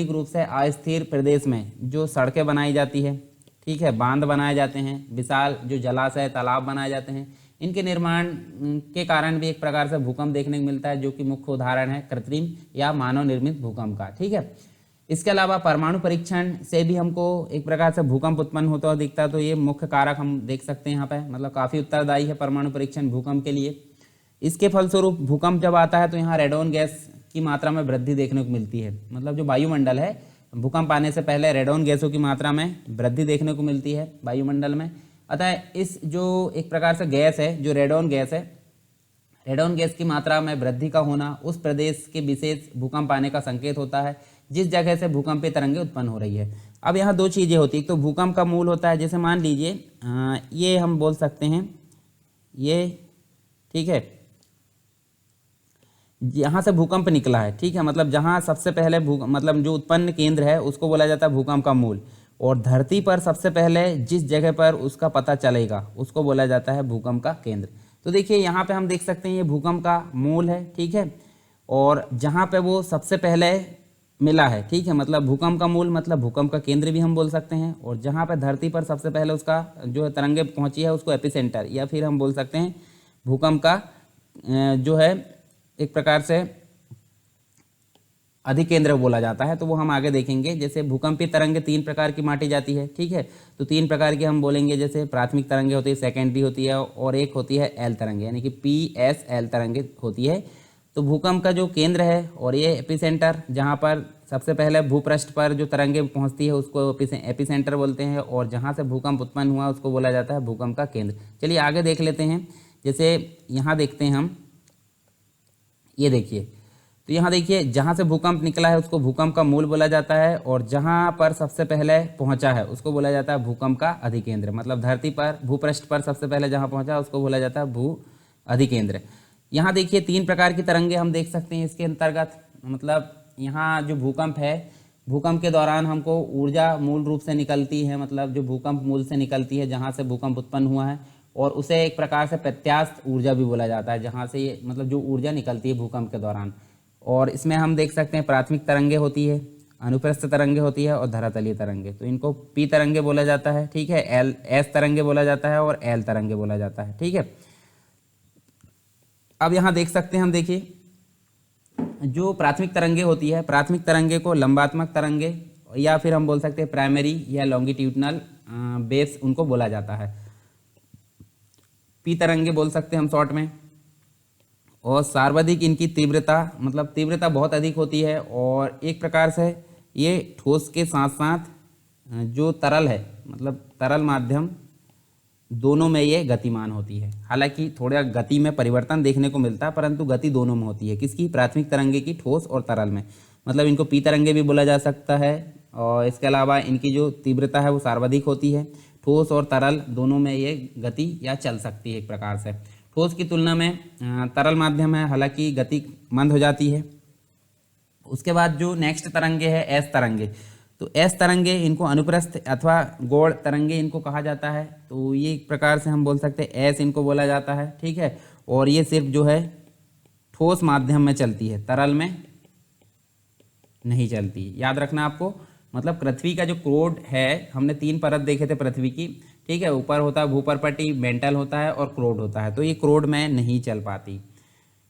रूप से अस्थिर प्रदेश में जो सड़कें बनाई जाती है, ठीक है, बांध बनाए जाते हैं, विशाल जो जलाशय तालाब बनाए जाते हैं, इनके निर्माण के कारण भी एक प्रकार से भूकंप देखने को मिलता है, जो कि मुख्य उदाहरण है कृत्रिम या मानव निर्मित भूकंप का, ठीक है। इसके अलावा परमाणु परीक्षण से भी हमको एक प्रकार से भूकंप उत्पन्न होता हुआ दिखता है, तो ये मुख्य कारक हम देख सकते हैं यहाँ पे, मतलब काफ़ी उत्तरदायी है परमाणु परीक्षण भूकंप के लिए। इसके फलस्वरूप भूकंप जब आता है तो यहाँ रेडोन गैस की मात्रा में वृद्धि देखने को मिलती है, मतलब जो वायुमंडल है भूकंप आने से पहले रेडोन गैसों की मात्रा में वृद्धि देखने को मिलती है वायुमंडल में। अतः इस जो एक प्रकार से गैस है, जो रेडोन गैस है, रेडोन गैस की मात्रा में वृद्धि का होना उस प्रदेश के विशेष भूकंप आने का संकेत होता है जिस जगह से भूकंपीय तरंगें उत्पन्न हो रही है। अब यहाँ दो चीज़ें होती है, तो भूकंप का मूल होता है, जैसे मान लीजिए ये हम बोल सकते हैं ये, ठीक है, यहाँ से भूकंप निकला है, ठीक है, मतलब जहाँ सबसे पहले मतलब जो उत्पन्न केंद्र है उसको बोला जाता है भूकंप का मूल, और धरती पर सबसे पहले जिस जगह पर उसका पता चलेगा उसको बोला जाता है भूकंप का केंद्र। तो देखिए यहाँ पे हम देख सकते हैं ये भूकंप का मूल है, ठीक है, और जहाँ पे वो सबसे पहले मिला है, ठीक है, मतलब भूकंप का मूल मतलब भूकंप का केंद्र भी हम बोल सकते हैं, और जहाँ पे धरती पर सबसे पहले उसका जो है तरंगे पहुँची है उसको एपिसेंटर, या फिर हम बोल सकते हैं भूकंप का जो है एक प्रकार से अधिकेंद्र बोला जाता है। तो वो हम आगे देखेंगे। जैसे भूकंपीय तरंगे 3 प्रकार की बांटी जाती है, ठीक है, तो 3 प्रकार की हम बोलेंगे, जैसे प्राथमिक तरंगे होती है, सेकेंडरी होती है, और एक होती है एल तरंगे, यानी कि PSL तरंगे होती है। तो भूकंप का जो केंद्र है और ये एपिसेंटर, जहाँ पर सबसे पहले भूपृष्ठ पर जो तरंगे पहुँचती है उसको एपिसेंटर बोलते हैं, और जहाँ से भूकंप उत्पन्न हुआ उसको बोला जाता है भूकंप का केंद्र। चलिए आगे देख लेते हैं। जैसे यहाँ देखते हैं हम, ये देखिए, तो यहाँ देखिए जहाँ से भूकंप निकला है उसको भूकंप का मूल बोला जाता है, और जहाँ पर सबसे पहले पहुँचा है उसको बोला जाता है भूकंप का अधिकेंद्र, मतलब धरती पर भूपृष्ठ पर सबसे पहले जहाँ पहुँचा उसको बोला जाता है भू अधिकेंद्र। यहाँ देखिए 3 प्रकार की तरंगे हम देख सकते हैं इसके अंतर्गत, मतलब यहाँ जो भूकंप है, भूकंप के दौरान हमको ऊर्जा मूल रूप से निकलती है, मतलब जो भूकंप मूल से निकलती है जहाँ से भूकंप उत्पन्न हुआ है, और उसे एक प्रकार से प्रत्यास्थ ऊर्जा भी बोला जाता है, जहाँ से ये मतलब जो ऊर्जा निकलती है भूकंप के दौरान। और इसमें हम देख सकते हैं प्राथमिक तरंगे होती है, अनुप्रस्थ तरंगे होती है, और धरातलीय तरंगे, तो इनको P तरंगे बोला जाता है, ठीक है, S तरंगे बोला जाता है, और L तरंगे बोला जाता है, ठीक है। अब यहाँ देख सकते हैं हम, देखिए जो प्राथमिक तरंगे होती है, प्राथमिक तरंगे को लंबात्मक तरंगे या फिर हम बोल सकते हैं प्राइमरी या लॉन्गिट्यूडनल वेव्स उनको बोला जाता है, P तरंगे बोल सकते हैं हम शॉर्ट में। और सर्वाधिक इनकी तीव्रता, मतलब तीव्रता बहुत अधिक होती है, और एक प्रकार से ये ठोस के साथ साथ जो तरल है, मतलब तरल माध्यम, दोनों में ये गतिमान होती है। हालांकि थोड़ा गति में परिवर्तन देखने को मिलता है, परंतु गति दोनों में होती है, किसकी, प्राथमिक तरंगे की, ठोस और तरल में, मतलब इनको P तरंगे भी बोला जा सकता है। और इसके अलावा इनकी जो तीव्रता है वो सर्वाधिक होती है, ठोस और तरल दोनों में ये गति या चल सकती है एक प्रकार से। ठोस की तुलना में तरल माध्यम है, हालांकि गति मंद हो जाती है। उसके बाद जो नेक्स्ट तरंगे है एस तरंगे, तो एस तरंगे इनको अनुप्रस्थ अथवा गौड़ तरंगे इनको कहा जाता है, तो ये एक प्रकार से हम बोल सकते हैं एस इनको बोला जाता है, ठीक है। और ये सिर्फ जो है ठोस माध्यम में चलती है, तरल में नहीं चलती, याद रखना आपको, मतलब पृथ्वी का जो क्रोड है, हमने 3 परत देखे थे पृथ्वी की, ठीक है। ऊपर होता है भूपर्पटी, मेंटल होता है और क्रोड होता है। तो ये क्रोड में नहीं चल पाती।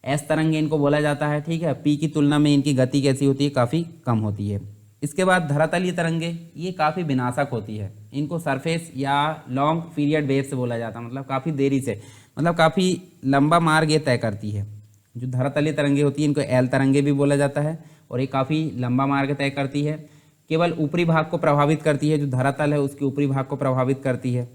एस तरंगे इनको बोला जाता है, ठीक है। पी की तुलना में इनकी गति कैसी होती है, काफ़ी कम होती है। इसके बाद धरातलीय तरंगे, ये काफ़ी विनाशक होती है। इनको सरफेस या लॉन्ग पीरियड वेव से बोला जाता है, मतलब काफ़ी देरी से, मतलब काफ़ी लंबा मार्ग ये तय करती है। जो धरातलीय तरंगे होती है इनको एल तरंगे भी बोला जाता है, और ये काफ़ी लंबा मार्ग तय करती है। केवल ऊपरी भाग को प्रभावित करती है, जो धरातल है उसके ऊपरी भाग को प्रभावित करती है।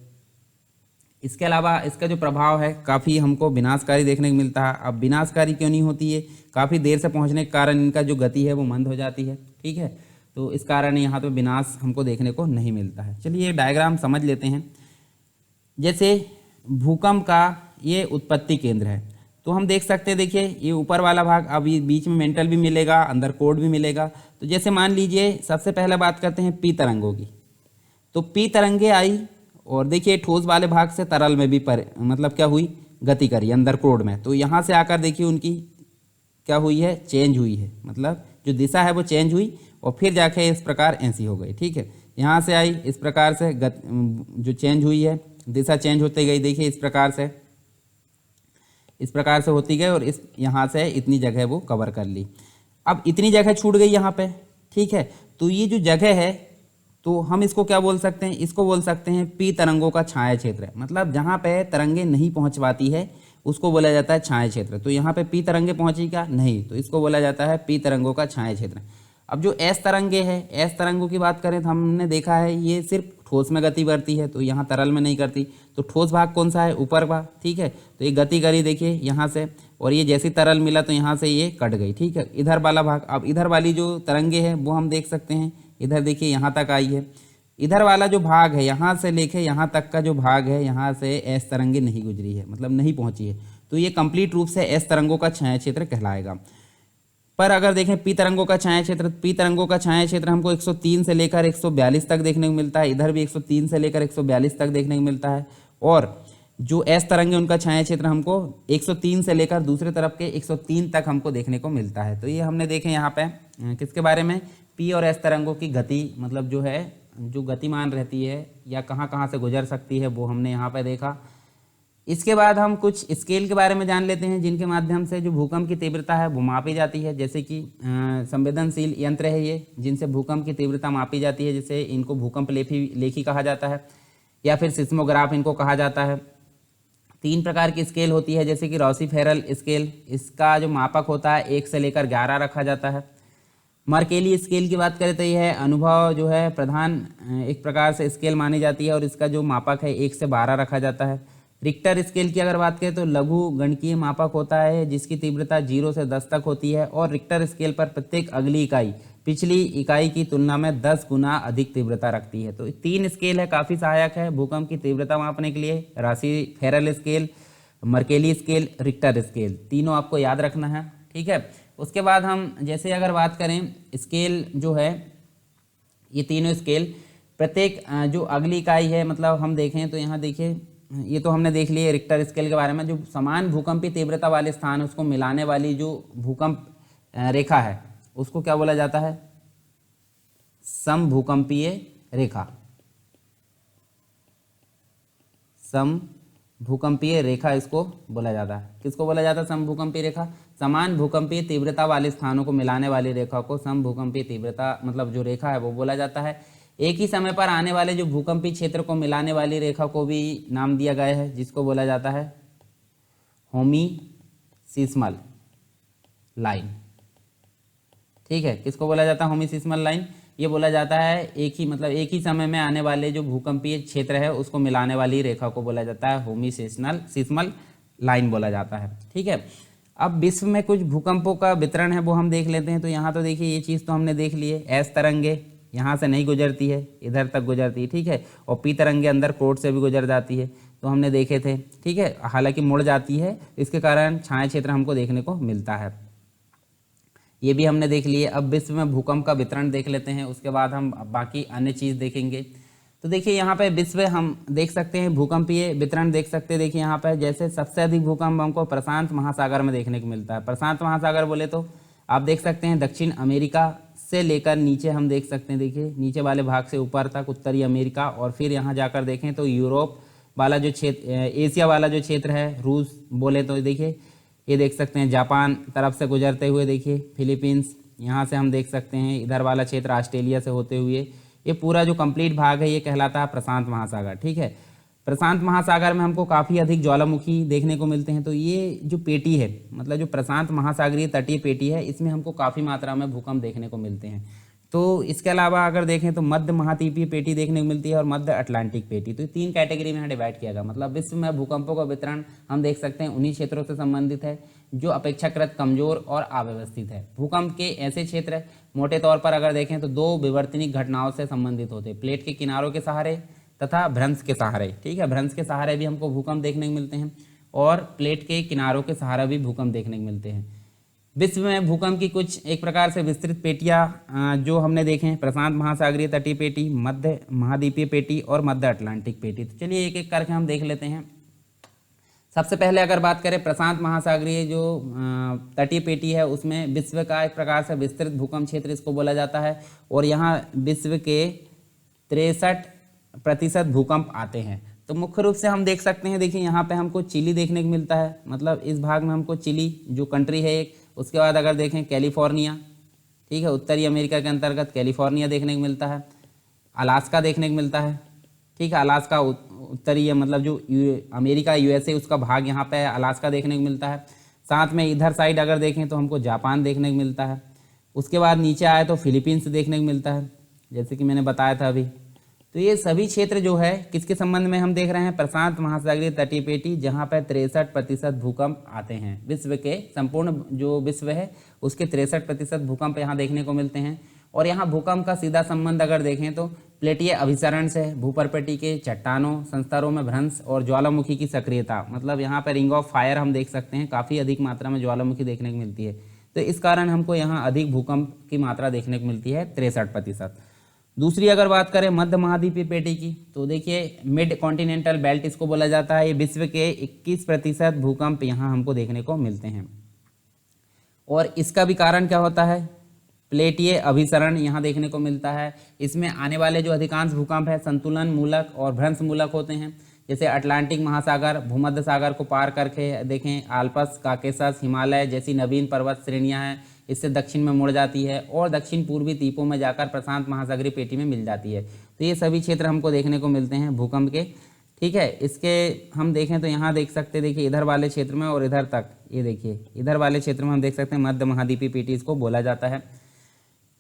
इसके अलावा इसका जो प्रभाव है काफ़ी हमको विनाशकारी देखने को मिलता है। अब विनाशकारी क्यों नहीं होती है, काफ़ी देर से पहुंचने के कारण इनका जो गति है वो मंद हो जाती है, ठीक है। तो इस कारण यहाँ पे विनाश हमको देखने को नहीं मिलता है। चलिए डायग्राम समझ लेते हैं। जैसे भूकंप का ये उत्पत्ति केंद्र है, तो हम देख सकते हैं, देखिए ये ऊपर वाला भाग, अब ये बीच में मेंटल भी मिलेगा, अंदर कोड भी मिलेगा। तो जैसे मान लीजिए सबसे पहले बात करते हैं पी तरंगों की। तो पी तरंगे आई और देखिए ठोस वाले भाग से तरल में भी मतलब क्या हुई, गति करी अंदर क्रोड में। तो यहाँ से आकर देखिए उनकी क्या हुई है, चेंज हुई है, मतलब जो दिशा है वो चेंज हुई और फिर जाके इस प्रकार ऐसी हो गई, ठीक है। यहाँ से आई इस प्रकार से जो चेंज हुई है, दिशा चेंज होती गई, देखिए इस प्रकार से होती गई और इस यहाँ से इतनी जगह वो कवर कर ली। अब इतनी जगह छूट गई यहाँ पे, ठीक है। तो ये जो जगह है, तो हम इसको क्या बोल सकते हैं, इसको बोल सकते हैं पी तरंगों का छाया क्षेत्र। मतलब जहाँ पे तरंगे नहीं पहुँच पाती है उसको बोला जाता है छाया क्षेत्र। तो यहाँ पे पी तरंगे पहुँची क्या, नहीं, तो इसको बोला जाता है पी तरंगों का छाया क्षेत्र। अब जो एस तरंगे है, एस तरंगों की बात करें तो हमने देखा है ये सिर्फ ठोस में गति करती है, तो यहाँ तरल में नहीं करती। तो ठोस भाग कौन सा है, ऊपर भाग, ठीक है। तो ये गति करी देखिए यहाँ से, और ये जैसी तरल मिला तो यहाँ से ये कट गई, ठीक है। इधर वाला भाग, अब इधर वाली जो तरंगे है वो हम देख सकते हैं, इधर देखिए यहाँ तक आई है। इधर वाला जो भाग है यहाँ से लेके यहाँ तक का जो भाग है, यहाँ से एस तरंगे नहीं गुजरी है, मतलब नहीं पहुँची है। तो ये कंप्लीट रूप से एस तरंगों का छाया क्षेत्र कहलाएगा। पर अगर देखें पी तरंगों का छाया क्षेत्र, पी तरंगों का छाया क्षेत्र हमको 103 से लेकर 142 तक देखने को मिलता है। इधर भी 103 से लेकर 142 तक देखने को मिलता है। और जो एस तरंगे उनका छाया क्षेत्र हमको 103 से लेकर दूसरे तरफ के 103 तक हमको देखने को मिलता है। तो ये हमने देखे यहाँ पे किसके बारे में, पी और एस तरंगों की गति, मतलब जो है जो गतिमान रहती है या कहाँ कहाँ से गुजर सकती है वो हमने यहाँ पे देखा। इसके बाद हम कुछ स्केल के बारे में जान लेते हैं जिनके माध्यम से जो भूकंप की तीव्रता है वो मापी जाती है। जैसे कि संवेदनशील यंत्र है ये, जिनसे भूकंप की तीव्रता मापी जाती है, जैसे इनको भूकंप लेखी कहा जाता है या फिर सिस्मोग्राफ इनको कहा जाता है। 3 प्रकार की स्केल होती है, जैसे कि रॉसी-फेरल स्केल, इसका जो मापक होता है 1 से लेकर 11 रखा जाता है। मर्केली स्केल की बात करें तो यह है अनुभव जो है प्रधान एक प्रकार से स्केल मानी जाती है और इसका जो मापक है 1 से 12 रखा जाता है। रिक्टर स्केल की अगर बात करें तो लघु गणकीय मापक होता है जिसकी तीव्रता 0 से 10 तक होती है और रिक्टर स्केल पर प्रत्येक अगली इकाई पिछली इकाई की तुलना में 10 गुना अधिक तीव्रता रखती है। तो 3 स्केल है, काफ़ी सहायक है भूकंप की तीव्रता मापने के लिए, Rossi-Feral scale, Mercalli scale, Richter scale, तीनों आपको याद रखना है, ठीक है। उसके बाद हम जैसे अगर बात करें स्केल जो है, ये तीनों स्केल प्रत्येक जो अगली इकाई है, मतलब हम देखें तो यहाँ देखिए ये तो हमने देख लिया रिक्टर स्केल के बारे में। जो समान भूकंपीय तीव्रता वाले स्थान उसको मिलाने वाली जो भूकंप रेखा है उसको क्या बोला जाता है, समभूकंपीय रेखा। समभूकंपीय रेखा इसको बोला जाता है। किसको बोला जाता है समभूकंपीय रेखा, समान भूकंपीय तीव्रता वाले स्थानों को मिलाने वाली रेखा को समभूकंपीय तीव्रता मतलब जो रेखा है वो बोला जाता है। एक ही समय पर आने वाले जो भूकंपीय क्षेत्र को मिलाने वाली रेखा को भी नाम दिया गया है जिसको बोला जाता है होमीसिस्मल लाइन, ठीक है। किसको बोला जाता है होमीसिस्मल लाइन, ये बोला जाता है एक ही समय में आने वाले जो भूकंपीय क्षेत्र है उसको मिलाने वाली रेखा को बोला जाता है होमीसिस्मल लाइन बोला जाता है, ठीक है। अब विश्व में कुछ भूकंपों का वितरण है वो हम देख लेते हैं। तो यहाँ तो देखिए ये चीज़ तो हमने देख ली है, एस तरंगे यहाँ से नहीं गुजरती है, इधर तक गुजरती है, ठीक है। और पी तरंगे अंदर कोड से भी गुजर जाती है, तो हमने देखे थे, ठीक है। हालांकि मुड़ जाती है, इसके कारण छाया क्षेत्र हमको देखने को मिलता है, ये भी हमने देख लिए। अब विश्व में भूकंप का वितरण देख लेते हैं, उसके बाद हम बाकी अन्य चीज़ देखेंगे। तो देखिए यहाँ पे विश्व हम देख सकते हैं भूकंपीय वितरण देख सकते हैं। देखिए यहाँ पे जैसे सबसे अधिक भूकंप हमको प्रशांत महासागर में देखने को मिलता है। प्रशांत महासागर बोले तो आप देख सकते हैं दक्षिण अमेरिका से लेकर नीचे हम देख सकते हैं, देखिए नीचे वाले भाग से ऊपर तक उत्तरी अमेरिका, और फिर यहाँ जाकर देखें तो यूरोप वाला जो क्षेत्र, एशिया वाला जो क्षेत्र है, रूस बोले तो देखिए ये देख सकते हैं, जापान तरफ से गुजरते हुए देखिए फिलीपींस, यहाँ से हम देख सकते हैं इधर वाला क्षेत्र ऑस्ट्रेलिया से होते हुए, ये पूरा जो कंप्लीट भाग है ये कहलाता है प्रशांत महासागर। ठीक है, प्रशांत महासागर में हमको काफ़ी अधिक ज्वालामुखी देखने को मिलते हैं। तो ये जो पेटी है, मतलब जो प्रशांत महासागरीय तटीय पेटी है, इसमें हमको काफ़ी मात्रा में भूकंप देखने को मिलते हैं। तो इसके अलावा अगर देखें तो मध्य महाद्वीपीय पेटी देखने को मिलती है और मध्य अटलांटिक पेटी। तो 3 कैटेगरी में डिवाइड किया गया। मतलब विश्व में भूकंपों का वितरण हम देख सकते हैं उन्हीं क्षेत्रों से संबंधित है जो अपेक्षाकृत कमजोर और अव्यवस्थित है। भूकंप के ऐसे क्षेत्र मोटे तौर पर अगर देखें तो 2 विवर्तनिक घटनाओं से संबंधित होते हैं, प्लेट के किनारों के सहारे तथा भ्रंश के सहारे। ठीक है, भ्रंश के सहारे भी हमको भूकंप देखने को मिलते हैं और प्लेट के किनारों के सहारे भी भूकंप देखने को मिलते हैं। विश्व में भूकंप की कुछ एक प्रकार से विस्तृत पेटियाँ जो हमने देखे हैं, प्रशांत महासागरीय तटीय पेटी, मध्य महाद्वीपीय पेटी और मध्य अटलांटिक पेटी। तो चलिए एक एक करके हम देख लेते हैं। सबसे पहले अगर बात करें प्रशांत महासागरीय जो तटीय पेटी है, उसमें विश्व का एक प्रकार से विस्तृत भूकंप क्षेत्र इसको बोला जाता है और यहाँ विश्व के 63% भूकंप आते हैं। तो मुख्य रूप से हम देख सकते हैं, देखिए यहाँ पे हमको चिली देखने को मिलता है, मतलब इस भाग में हमको चिली जो कंट्री है एक। उसके बाद अगर देखें कैलिफोर्निया, ठीक है, उत्तरी अमेरिका के अंतर्गत कैलिफोर्निया देखने को मिलता है। अलास्का देखने को मिलता है, ठीक है, अलास्का उत्तरी मतलब जो अमेरिका यूएसए उसका भाग यहाँ पे है, अलास्का देखने को मिलता है। साथ में इधर साइड अगर देखें तो हमको जापान देखने को मिलता है। उसके बाद नीचे आए तो फिलीपींस देखने को मिलता है, जैसे कि मैंने बताया था अभी। तो ये सभी क्षेत्र जो है किसके संबंध में हम देख रहे हैं, प्रशांत महासागरीय तटीय पेटी, जहाँ पर 63% भूकंप आते हैं। विश्व के संपूर्ण जो विश्व है उसके 63% भूकंप यहाँ देखने को मिलते हैं। और यहाँ भूकंप का सीधा संबंध अगर देखें तो प्लेटीय अभिसरण से, भूपर्पटी के चट्टानों संस्तरों में भ्रंश और ज्वालामुखी की सक्रियता, मतलब यहाँ पर रिंग ऑफ फायर हम देख सकते हैं, काफ़ी अधिक मात्रा में ज्वालामुखी देखने को मिलती है। तो इस कारण हमको यहाँ अधिक भूकंप की मात्रा देखने को मिलती है, 63%। दूसरी अगर बात करें मध्य महाद्वीपीय पेटी की, तो देखिए मिड कॉन्टिनेंटल बेल्ट इसको बोला जाता है। ये विश्व के 21% भूकंप यहाँ हमको देखने को मिलते हैं। और इसका भी कारण क्या होता है, प्लेटीय अभिसरण यहाँ देखने को मिलता है। इसमें आने वाले जो अधिकांश भूकंप है संतुलन मूलक और भ्रंश मूलक होते हैं। जैसे अटलांटिक महासागर, भूमध्य सागर को पार करके देखें आल्प्स, काकेशस, हिमालय जैसी नवीन पर्वत श्रेणियाँ हैं, इससे दक्षिण में मुड़ जाती है और दक्षिण पूर्वी द्वीपों में जाकर प्रशांत महासागरीय पेटी में मिल जाती है। तो ये सभी क्षेत्र हमको देखने को मिलते हैं भूकंप के। ठीक है, इसके हम देखें तो यहाँ देख सकते हैं, देखिए इधर वाले क्षेत्र में और इधर तक, ये देखिए इधर वाले क्षेत्र में हम देख सकते हैं मध्य महाद्वीपीय पेटी इसको बोला जाता है।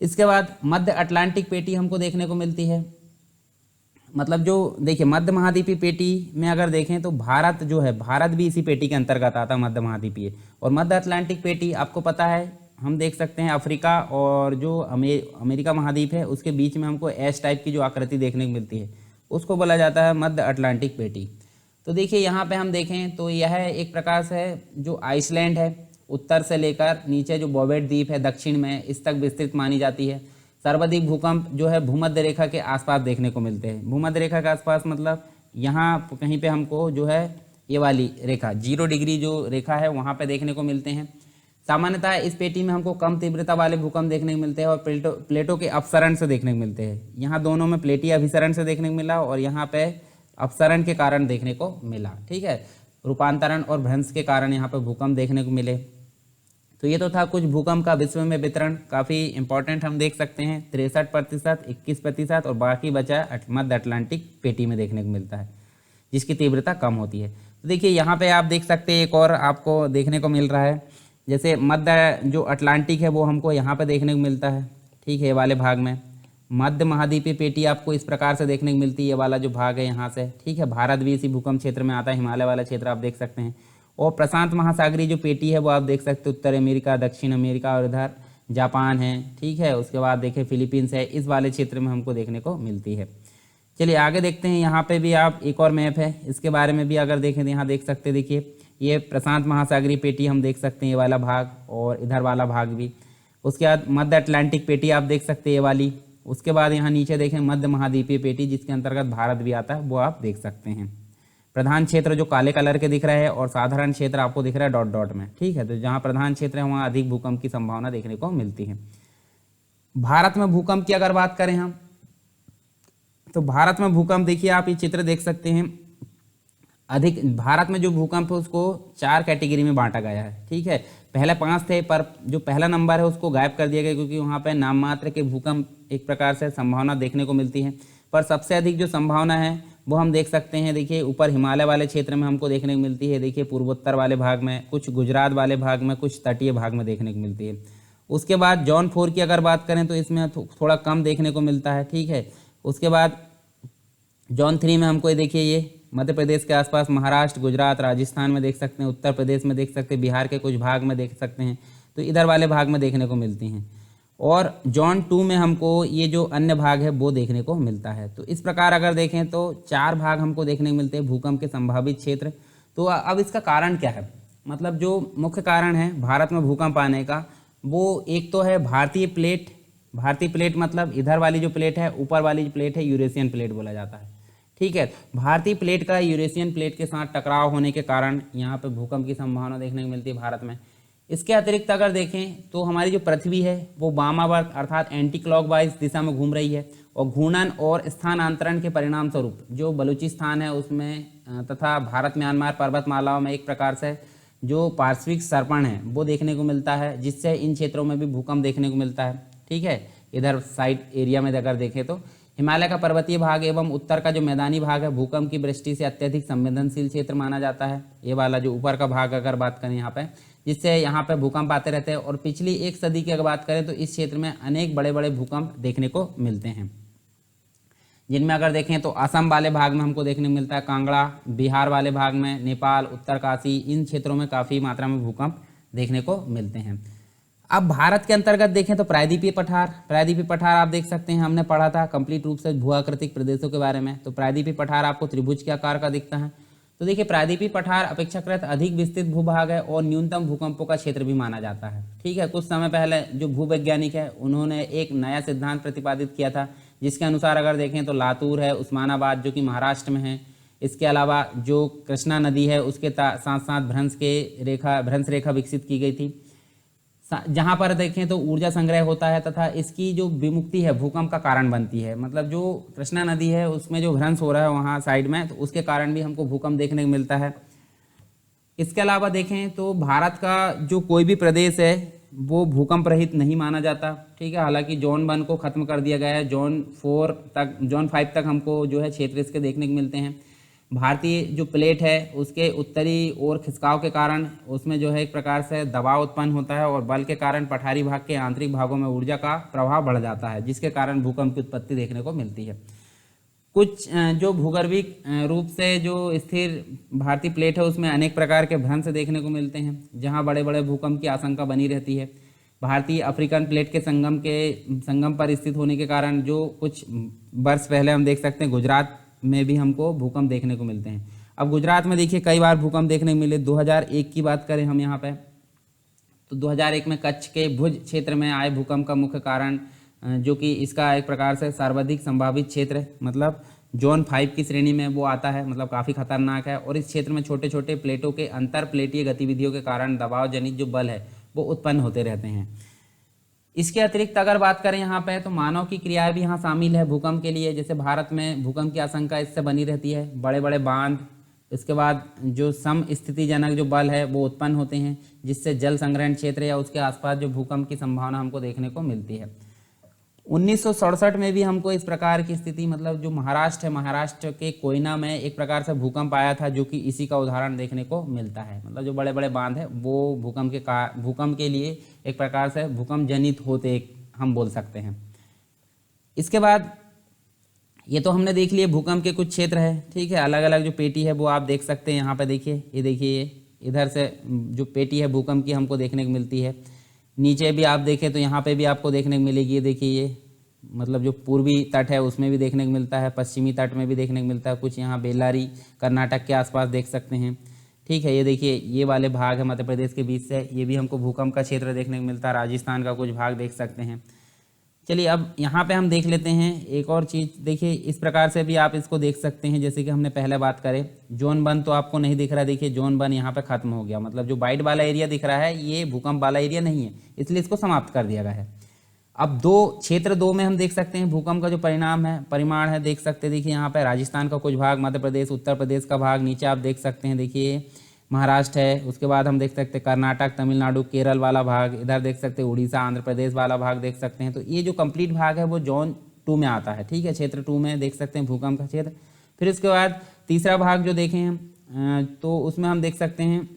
इसके बाद मध्य अटलांटिक पेटी हमको देखने को मिलती है। मतलब जो देखिए मध्य महाद्वीपीय पेटी में अगर देखें तो भारत जो है, भारत भी इसी पेटी के अंतर्गत आता है, मध्य महाद्वीपीय। और मध्य अटलांटिक पेटी आपको पता है, हम देख सकते हैं अफ्रीका और जो अमेरिका महाद्वीप है उसके बीच में हमको एस टाइप की जो आकृति देखने को मिलती है, उसको बोला जाता है मध्य अटलांटिक पेटी। तो देखिए यहाँ पे हम देखें तो यह एक प्रकार से जो आइसलैंड है उत्तर से लेकर नीचे जो बॉबेट द्वीप है दक्षिण में, इस तक विस्तृत मानी जाती है। सर्वाधिक भूकंप जो है भूमध्य रेखा के आसपास देखने को मिलते हैं। भूमध्य रेखा के आसपास मतलब यहाँ कहीं पे हमको जो है ये वाली रेखा 0 डिग्री जो रेखा है वहाँ पे देखने को मिलते हैं। सामान्यतः इस पेटी में हमको कम तीव्रता वाले भूकंप देखने को मिलते हैं और प्लेटों के अपसरण से देखने को मिलते हैं। यहाँ दोनों में प्लेटीय अभिसरण से देखने को मिला और यहाँ पे अपसरण के कारण देखने को मिला। ठीक है, रूपांतरण और भ्रंश के कारण यहाँ पे भूकंप देखने को मिले। तो ये तो था कुछ भूकंप का विश्व में वितरण, काफ़ी इंपॉर्टेंट हम देख सकते हैं। 63%, 21% और बाकी बचा मध्य अटलांटिक पेटी में देखने को मिलता है जिसकी तीव्रता कम होती है। तो देखिए यहाँ पे आप देख सकते हैं एक और आपको देखने को मिल रहा है, जैसे मध्य जो अटलांटिक है वो हमको यहाँ पे देखने को मिलता है। ठीक है, ये वाले भाग में मध्य महाद्वीपीय पेटी आपको इस प्रकार से देखने को मिलती है, ये वाला जो भाग है यहाँ से। ठीक है, भारत भी इसी भूकंप क्षेत्र में आता है, हिमालय वाला क्षेत्र आप देख सकते हैं। और प्रशांत महासागरीय जो पेटी है वो आप देख सकते हैं उत्तर अमेरिका, दक्षिण अमेरिका और इधर जापान है। ठीक है, उसके बाद देखें फिलीपींस है, इस वाले क्षेत्र में हमको देखने को मिलती है। चलिए आगे देखते हैं। यहाँ पे भी आप एक और मैप है, इसके बारे में भी अगर देखें तो यहाँ देख सकते हैं, देखिए ये प्रशांत महासागरीय पेटी हम देख सकते हैं, ये वाला भाग और इधर वाला भाग भी। उसके बाद मध्य अटलांटिक पेटी आप देख सकते हैं, ये वाली। उसके बाद यहाँ नीचे देखें मध्य महाद्वीपीय पेटी जिसके अंतर्गत भारत भी आता है, वो आप देख सकते हैं। प्रधान क्षेत्र जो काले कलर के दिख रहे हैं और साधारण क्षेत्र आपको दिख रहा है डॉट डॉट में। ठीक है, तो जहाँ प्रधान क्षेत्र है वहाँ अधिक भूकंप की संभावना देखने को मिलती है। भारत में भूकंप की अगर बात करें हम, तो भारत में भूकंप देखिए, आप ये चित्र देख सकते हैं। अधिक भारत में जो भूकंप है उसको 4 कैटेगरी में बांटा गया है, ठीक है। पहले 5 थे, पर जो पहला नंबर है उसको गायब कर दिया गया, क्योंकि वहाँ पे नाम मात्र के भूकंप एक प्रकार से संभावना देखने को मिलती है। पर सबसे अधिक जो संभावना है वो हम देख सकते हैं, देखिए ऊपर हिमालय वाले क्षेत्र में हमको देखने को मिलती है, देखिए पूर्वोत्तर वाले भाग में, कुछ गुजरात वाले भाग में, कुछ तटीय भाग में देखने को मिलती है। उसके बाद जॉन 4 की अगर बात करें तो इसमें थोड़ा कम देखने को मिलता है, ठीक है। उसके बाद जॉन 3 में हमको ये देखिए, ये मध्य प्रदेश के आसपास, महाराष्ट्र, गुजरात, राजस्थान में देख सकते हैं, उत्तर प्रदेश में देख सकते हैं, बिहार के कुछ भाग में देख सकते हैं, तो इधर वाले भाग में देखने को मिलती हैं। और जॉन 2 में हमको ये जो अन्य भाग है वो देखने को मिलता है। तो इस प्रकार अगर देखें तो 4 भाग हमको देखने को मिलते हैं भूकंप के संभावित क्षेत्र। तो अब इसका कारण क्या है, मतलब जो मुख्य कारण है भारत में भूकंप आने का, वो एक तो है भारतीय प्लेट। भारतीय प्लेट मतलब इधर वाली जो प्लेट है, ऊपर वाली जो प्लेट है यूरेशियन प्लेट बोला जाता है, ठीक है। भारतीय प्लेट का यूरेशियन प्लेट के साथ टकराव होने के कारण यहाँ पे भूकंप की संभावना देखने को मिलती है भारत में। इसके अतिरिक्त अगर देखें तो हमारी जो पृथ्वी है वो वामावर्त अर्थात एंटी क्लॉकवाइज दिशा में घूम रही है, और घूर्णन और स्थानांतरण के परिणाम स्वरूप जो बलूचिस्तान है उसमें तथा भारत म्यांमार पर्वतमालाओं में एक प्रकार से जो पार्श्विक सर्पण है वो देखने को मिलता है, जिससे इन क्षेत्रों में भी भूकंप देखने को मिलता है, ठीक है। इधर साइड एरिया में अगर देखें तो हिमालय का पर्वतीय भाग एवं उत्तर का जो मैदानी भाग है भूकंप की दृष्टि से अत्यधिक संवेदनशील क्षेत्र माना जाता है। ये वाला जो ऊपर का भाग अगर बात करें यहाँ पे, जिससे यहाँ पे भूकंप आते रहते हैं। और पिछली 1 सदी की अगर बात करें तो इस क्षेत्र में अनेक बड़े बड़े भूकंप देखने को मिलते हैं, जिनमें अगर देखें तो असम वाले भाग में हमको देखने को मिलता है, कांगड़ा, बिहार वाले भाग में, नेपाल, उत्तरकाशी, इन क्षेत्रों में काफ़ी मात्रा में भूकंप देखने को मिलते हैं। अब भारत के अंतर्गत देखें तो प्रायद्वीपीय पठार, प्रायद्वीपीय पठार आप देख सकते हैं, हमने पढ़ा था कंप्लीट रूप से भूआकृतिक प्रदेशों के बारे में। तो प्रायद्वीपीय पठार आपको त्रिभुज के आकार का दिखता है। तो देखिए प्रायद्वीपीय पठार अपेक्षाकृत अधिक विस्तृत भूभाग है और न्यूनतम भूकंपों का क्षेत्र भी माना जाता है, ठीक है। कुछ समय पहले जो भूवैज्ञानिक है उन्होंने एक नया सिद्धांत प्रतिपादित किया था, जिसके अनुसार अगर देखें तो लातूर है, उस्मानाबाद जो कि महाराष्ट्र में है, इसके अलावा जो कृष्णा नदी है उसके साथ साथ भ्रंश रेखा विकसित की गई थी, जहाँ पर देखें तो ऊर्जा संग्रह होता है तथा इसकी जो विमुक्ति है भूकंप का कारण बनती है। मतलब जो कृष्णा नदी है उसमें जो भ्रंश हो रहा है वहाँ साइड में, तो उसके कारण भी हमको भूकंप देखने को मिलता है। इसके अलावा देखें तो भारत का जो कोई भी प्रदेश है वो भूकंप रहित नहीं माना जाता, ठीक है। हालांकि जोन 1 को खत्म कर दिया गया है, जोन 5 तक हमको जो है क्षेत्र इसके देखने को मिलते हैं। भारतीय जो प्लेट है उसके उत्तरी ओर खिसकाव के कारण उसमें जो है एक प्रकार से दबाव उत्पन्न होता है, और बल के कारण पठारी भाग के आंतरिक भागों में ऊर्जा का प्रभाव बढ़ जाता है, जिसके कारण भूकंप की उत्पत्ति देखने को मिलती है। कुछ जो भूगर्भिक रूप से जो स्थिर भारतीय प्लेट है उसमें अनेक प्रकार के भ्रंश देखने को मिलते हैं, जहां बड़े बड़े भूकंप की आशंका बनी रहती है। भारतीय अफ्रीकन प्लेट के संगम पर स्थित होने के कारण जो कुछ वर्ष पहले हम देख सकते हैं गुजरात में भी हमको भूकंप देखने को मिलते हैं। अब गुजरात में देखिए कई बार भूकंप देखने को मिले। 2001 की बात करें हम यहाँ पे, तो 2001 में कच्छ के भुज क्षेत्र में आए भूकंप का मुख्य कारण जो कि इसका एक प्रकार से सर्वाधिक संभावित क्षेत्र मतलब जोन 5 की श्रेणी में वो आता है, मतलब काफ़ी खतरनाक है। और इस क्षेत्र में छोटे छोटे प्लेटों के अंतर प्लेटीय गतिविधियों के कारण दबाव जनित जो बल है वो उत्पन्न होते रहते हैं। इसके अतिरिक्त अगर बात करें यहाँ पे तो मानव की क्रियाएं भी यहाँ शामिल है भूकंप के लिए। जैसे भारत में भूकंप की आशंका इससे बनी रहती है, बड़े बड़े बांध, इसके बाद जो समस्थितिजनक जो बल है वो उत्पन्न होते हैं, जिससे जल संग्रहण क्षेत्र या उसके आसपास जो भूकंप की संभावना हमको देखने को मिलती है। 1967 में भी हमको इस प्रकार की स्थिति, मतलब जो महाराष्ट्र है, महाराष्ट्र के कोयना में एक प्रकार से भूकंप आया था, जो कि इसी का उदाहरण देखने को मिलता है। मतलब जो बड़े बड़े बांध है वो भूकंप के लिए एक प्रकार से भूकंप जनित होते हम बोल सकते हैं। इसके बाद ये तो हमने देख लिए भूकंप के कुछ क्षेत्र है, ठीक है। अलग अलग जो पेटी है वो आप देख सकते हैं यहाँ पे, देखिए ये देखिए इधर से जो पेटी है भूकंप की हमको देखने को मिलती है। नीचे भी आप देखें तो यहाँ पे भी आपको देखने को मिलेगी, ये देखिए ये मतलब जो पूर्वी तट है उसमें भी देखने को मिलता है, पश्चिमी तट में भी देखने को मिलता है, कुछ यहाँ बेल्लारी कर्नाटक के आसपास देख सकते हैं, ठीक है। ये देखिए ये वाले भाग है मध्य प्रदेश के बीच से, ये भी हमको भूकंप का क्षेत्र देखने को मिलता है। राजस्थान का कुछ भाग देख सकते हैं। चलिए अब यहाँ पे हम देख लेते हैं एक और चीज़। देखिए इस प्रकार से भी आप इसको देख सकते हैं, जैसे कि हमने पहले बात करें जोन 1 तो आपको नहीं दिख रहा, देखिए जोन 1 यहाँ पे खत्म हो गया, मतलब जो वाइट वाला एरिया दिख रहा है ये भूकंप वाला एरिया नहीं है, इसलिए इसको समाप्त कर दिया गया है। अब क्षेत्र 2 में हम देख सकते हैं भूकंप का जो परिमाण है देख सकते हैं। देखिए यहाँ पे राजस्थान का कुछ भाग, मध्य प्रदेश, उत्तर प्रदेश का भाग, नीचे आप देख सकते हैं देखिए महाराष्ट्र है। उसके बाद हम देख सकते हैं कर्नाटक, तमिलनाडु, केरल वाला भाग, इधर देख सकते हैं उड़ीसा, आंध्र प्रदेश वाला भाग देख सकते हैं। तो ये जो कंप्लीट भाग है वो जोन 2 में आता है, ठीक है, क्षेत्र 2 में देख सकते हैं भूकंप का क्षेत्र। फिर उसके बाद तीसरा भाग जो देखें हम तो उसमें हम देख सकते हैं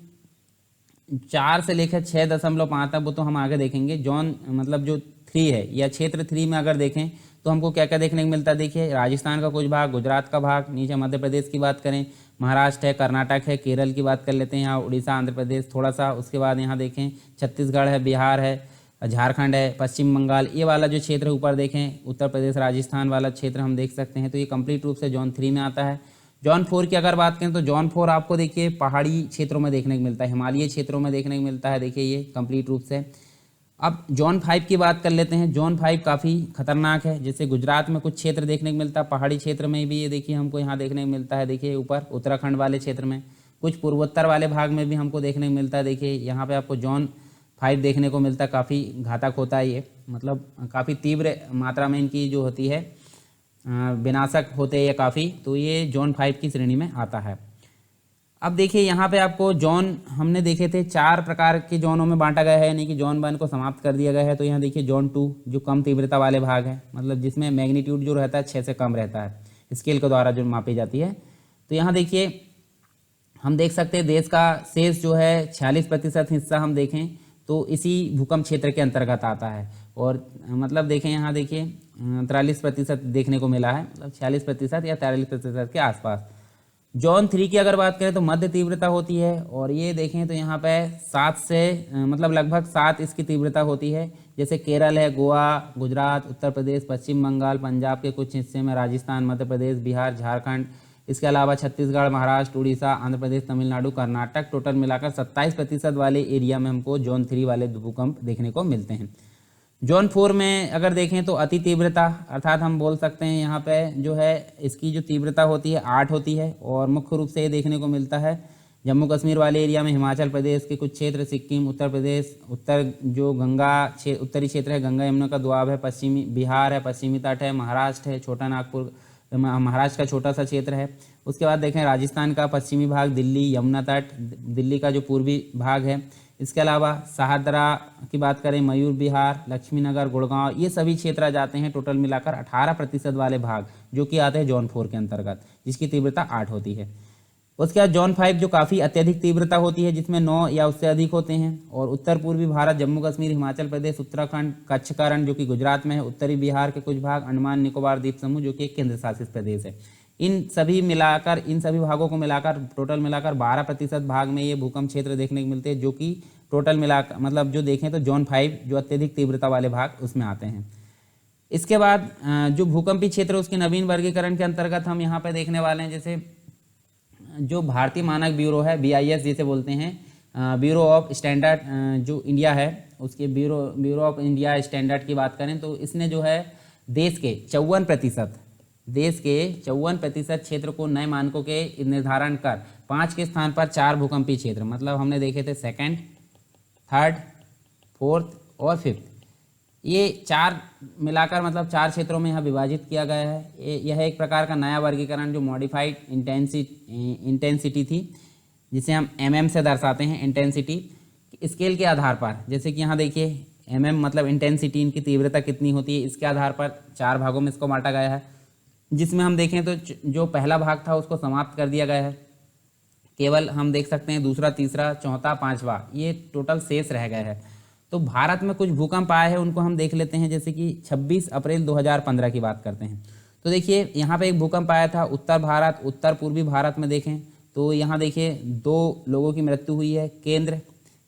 4 से लेकर 6.5 तक, वो तो हम आगे देखेंगे। जोन मतलब जो 3 है या क्षेत्र 3 में अगर देखें तो हमको क्या क्या देखने को मिलता है। देखिए राजस्थान का कुछ भाग, गुजरात का भाग, नीचे मध्य प्रदेश की बात करें, महाराष्ट्र है, कर्नाटक है, केरल की बात कर लेते हैं, यहाँ उड़ीसा, आंध्र प्रदेश थोड़ा सा। उसके बाद यहाँ देखें छत्तीसगढ़ है, बिहार है, झारखंड है, पश्चिम बंगाल, ये वाला जो क्षेत्र ऊपर देखें उत्तर प्रदेश, राजस्थान वाला क्षेत्र हम देख सकते हैं। तो ये कंप्लीट रूप से जोन 3 में आता है। जोन 4 की अगर बात करें तो जोन 4 आपको देखिए पहाड़ी क्षेत्रों में देखने को मिलता है, हिमालयी क्षेत्रों में देखने को मिलता है, देखिए ये कंप्लीट रूप से। अब जोन 5 की बात कर लेते हैं। जोन 5 काफ़ी खतरनाक है, जैसे गुजरात में कुछ क्षेत्र देखने को मिलता है, पहाड़ी क्षेत्र में भी ये देखिए हमको यहाँ देखने को मिलता है। देखिए ऊपर उत्तराखंड वाले क्षेत्र में, कुछ पूर्वोत्तर वाले भाग में भी हमको देखने को मिलता है। देखिए यहाँ पे आपको जोन 5 देखने को मिलता है, काफ़ी घातक होता है ये, मतलब काफ़ी तीव्र मात्रा में इनकी जो होती है विनाशक होते हैं ये काफ़ी। तो ये जोन 5 की श्रेणी में आता है। अब देखिए यहाँ पे आपको जोन हमने देखे थे 4 प्रकार के जोनों में बांटा गया है, यानी कि जोन 1 को समाप्त कर दिया गया है। तो यहाँ देखिए जोन 2 जो कम तीव्रता वाले भाग है, मतलब जिसमें मैग्नीट्यूड जो रहता है 6 से कम रहता है, स्केल के द्वारा जो मापी जाती है। तो यहाँ देखिए हम देख सकते हैं देश का शेष जो है 46% हिस्सा हम देखें तो इसी भूकंप क्षेत्र के अंतर्गत आता है। और मतलब देखें यहाँ देखिए 43% देखने को मिला है, मतलब 46% या 43% के आसपास। जोन 3 की अगर बात करें तो मध्य तीव्रता होती है, और ये देखें तो यहाँ पे 7 से मतलब लगभग 7 इसकी तीव्रता होती है। जैसे केरल है, गोवा, गुजरात, उत्तर प्रदेश, पश्चिम बंगाल, पंजाब के कुछ हिस्से में, राजस्थान, मध्य प्रदेश, बिहार, झारखंड, इसके अलावा छत्तीसगढ़, महाराष्ट्र, उड़ीसा, आंध्र प्रदेश, तमिलनाडु, कर्नाटक, टोटल मिलाकर 27% वाले एरिया में हमको जोन 3 वाले भूकंप देखने को मिलते हैं। जोन 4 में अगर देखें तो अति तीव्रता, अर्थात हम बोल सकते हैं यहाँ पे जो है इसकी जो तीव्रता होती है 8 होती है, और मुख्य रूप से ये देखने को मिलता है जम्मू कश्मीर वाले एरिया में, हिमाचल प्रदेश के कुछ क्षेत्र, सिक्किम, उत्तर प्रदेश, उत्तर जो उत्तरी क्षेत्र है, गंगा यमुना का दोआब है, पश्चिमी बिहार है, पश्चिमी तट है, महाराष्ट्र है, छोटा नागपुर महाराष्ट्र का छोटा सा क्षेत्र है। उसके बाद देखें राजस्थान का पश्चिमी भाग, दिल्ली, यमुना तट, दिल्ली का जो पूर्वी भाग है। इसके अलावा सहादरा की बात करें, मयूर बिहार, लक्ष्मीनगर, गुड़गांव, ये सभी क्षेत्र आ जाते हैं। टोटल मिलाकर 18% वाले भाग जो कि आते हैं जोन 4 के अंतर्गत, जिसकी तीव्रता 8 होती है। उसके बाद जोन 5 जो काफ़ी अत्यधिक तीव्रता होती है, जिसमें 9 या उससे अधिक होते हैं। और उत्तर पूर्वी भारत, जम्मू कश्मीर, हिमाचल प्रदेश, उत्तराखंड, कच्छ का रण जो कि गुजरात में है, उत्तरी बिहार के कुछ भाग, अंडमान निकोबार द्वीप समूह जो कि एक केंद्र शासित प्रदेश है, इन सभी भागों को मिलाकर टोटल मिलाकर 12% भाग में ये भूकंप क्षेत्र देखने को मिलते हैं, जो कि टोटल मिलाकर मतलब जो देखें तो जोन 5 जो अत्यधिक तीव्रता वाले भाग उसमें आते हैं। इसके बाद जो भूकंपी क्षेत्र उसके नवीन वर्गीकरण के अंतर्गत हम यहाँ पे देखने वाले हैं, जैसे जो भारतीय मानक ब्यूरो है, BIS जिसे बोलते हैं, ब्यूरो ऑफ स्टैंडर्ड जो इंडिया है, उसके ब्यूरो ऑफ इंडिया स्टैंडर्ड की बात करें तो इसने जो है देश के 54% क्षेत्र को नए मानकों के निर्धारण कर 5 के स्थान पर 4 भूकंपी क्षेत्र, मतलब हमने देखे थे 2nd, 3rd, 4th और 5th, ये 4 मिलाकर मतलब 4 क्षेत्रों में यहाँ विभाजित किया गया है। यह एक प्रकार का नया वर्गीकरण जो मॉडिफाइड इंटेंसिटी थी, जिसे हम mm से दर्शाते हैं, इंटेंसिटी स्केल के आधार पर। जैसे कि यहाँ देखिए mm मतलब इंटेंसिटी, इनकी तीव्रता कितनी होती है, इसके आधार पर 4 भागों में इसको बांटा गया है। जिसमें हम देखें तो जो पहला भाग था उसको समाप्त कर दिया गया है, केवल हम देख सकते हैं दूसरा, तीसरा, चौथा, 5वां ये टोटल शेष रह गए हैं। तो भारत में कुछ भूकंप आए हैं, उनको हम देख लेते हैं। जैसे कि 26 अप्रैल 2015 की बात करते हैं तो देखिए यहाँ पे एक भूकंप आया था उत्तर भारत, उत्तर पूर्वी भारत में देखें तो यहाँ देखिए 2 लोगों की मृत्यु हुई है। केंद्र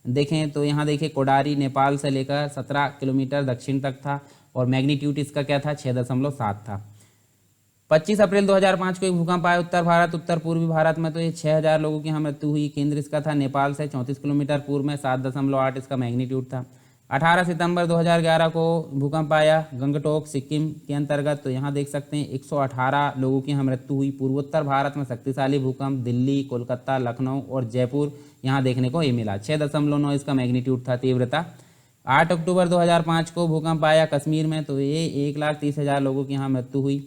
देखें तो यहाँ देखिए कोडारी नेपाल से लेकर 17 किलोमीटर दक्षिण तक था, और मैग्नीट्यूड इसका क्या था, 6.7 था। 25 अप्रैल 2005 को एक भूकंप आया उत्तर भारत, उत्तर पूर्वी भारत में, तो ये 6000 लोगों की यहाँ मृत्यु हुई। केंद्र इसका था नेपाल से 34 किलोमीटर पूर्व में, 7.8 इसका मैग्नीट्यूड था। 18 सितंबर 2011 को भूकंप आया गंगटोक, सिक्किम के अंतर्गत, तो यहाँ देख सकते हैं 118 लोगों की यहाँ मृत्यु हुई। पूर्वोत्तर भारत में शक्तिशाली भूकंप दिल्ली, कोलकाता, लखनऊ और जयपुर यहाँ देखने को ये मिला। 6.9 इसका मैग्नीट्यूड था, तीव्रता। 8 अक्टूबर 2005 को भूकंप आया कश्मीर में, तो ये 1,30,000 लोगों की यहाँ मृत्यु हुई।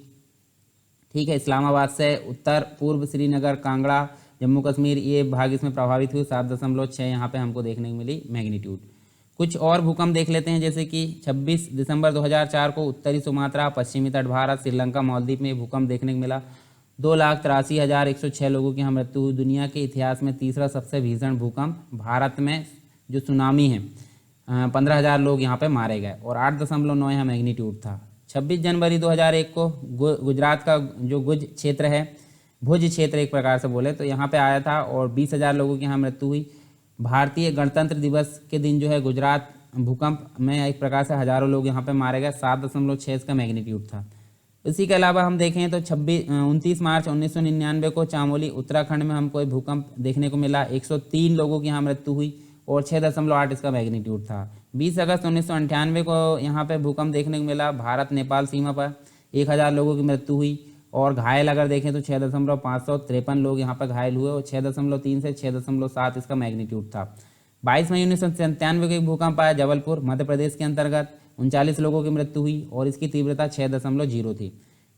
ठीक है, इस्लामाबाद से उत्तर पूर्व श्रीनगर, कांगड़ा, जम्मू कश्मीर ये भाग इसमें प्रभावित हुए। 7.6 यहाँ पे हमको देखने को मिली मैग्नीट्यूड। कुछ और भूकंप देख लेते हैं, जैसे कि 26 दिसंबर 2004 को उत्तरी सुमात्रा, पश्चिमी तट भारत, श्रीलंका, मालदीव में भूकंप देखने को मिला। 2,83,106 लोगों की यहाँ मृत्यु हुई। दुनिया के इतिहास में तीसरा सबसे भीषण भूकंप। भारत में जो सुनामी है 15,000 लोग यहाँ पे मारे गए और 8.9 यहाँ मैग्नीट्यूड था। 26 जनवरी 2001 को गुजरात का जो भुज क्षेत्र है, भुज क्षेत्र एक प्रकार से बोले तो यहाँ पे आया था और 20,000 लोगों की यहाँ मृत्यु हुई। भारतीय गणतंत्र दिवस के दिन जो है गुजरात भूकंप में एक प्रकार से हजारों लोग यहाँ पे मारे गए। 7.6 इसका मैग्नीट्यूड था। इसी के अलावा हम देखें तो 29 मार्च 1999 को चामोली उत्तराखंड में हमको एक भूकंप देखने को मिला। 103 लोगों की यहाँ मृत्यु हुई और 6.8 इसका मैग्नीट्यूड था। 20 अगस्त 1998 को यहाँ पे भूकंप देखने को मिला। भारत नेपाल सीमा पर 1,000 लोगों की मृत्यु हुई और घायल अगर देखें तो 6,553 लोग यहाँ पर घायल हुए और 6.3 से 6.7 इसका मैग्नीट्यूड था। 22 मई 1997 को एक भूकंप आया जबलपुर मध्य प्रदेश के अंतर्गत। 39 लोगों की मृत्यु हुई और इसकी तीव्रता 6.0 थी।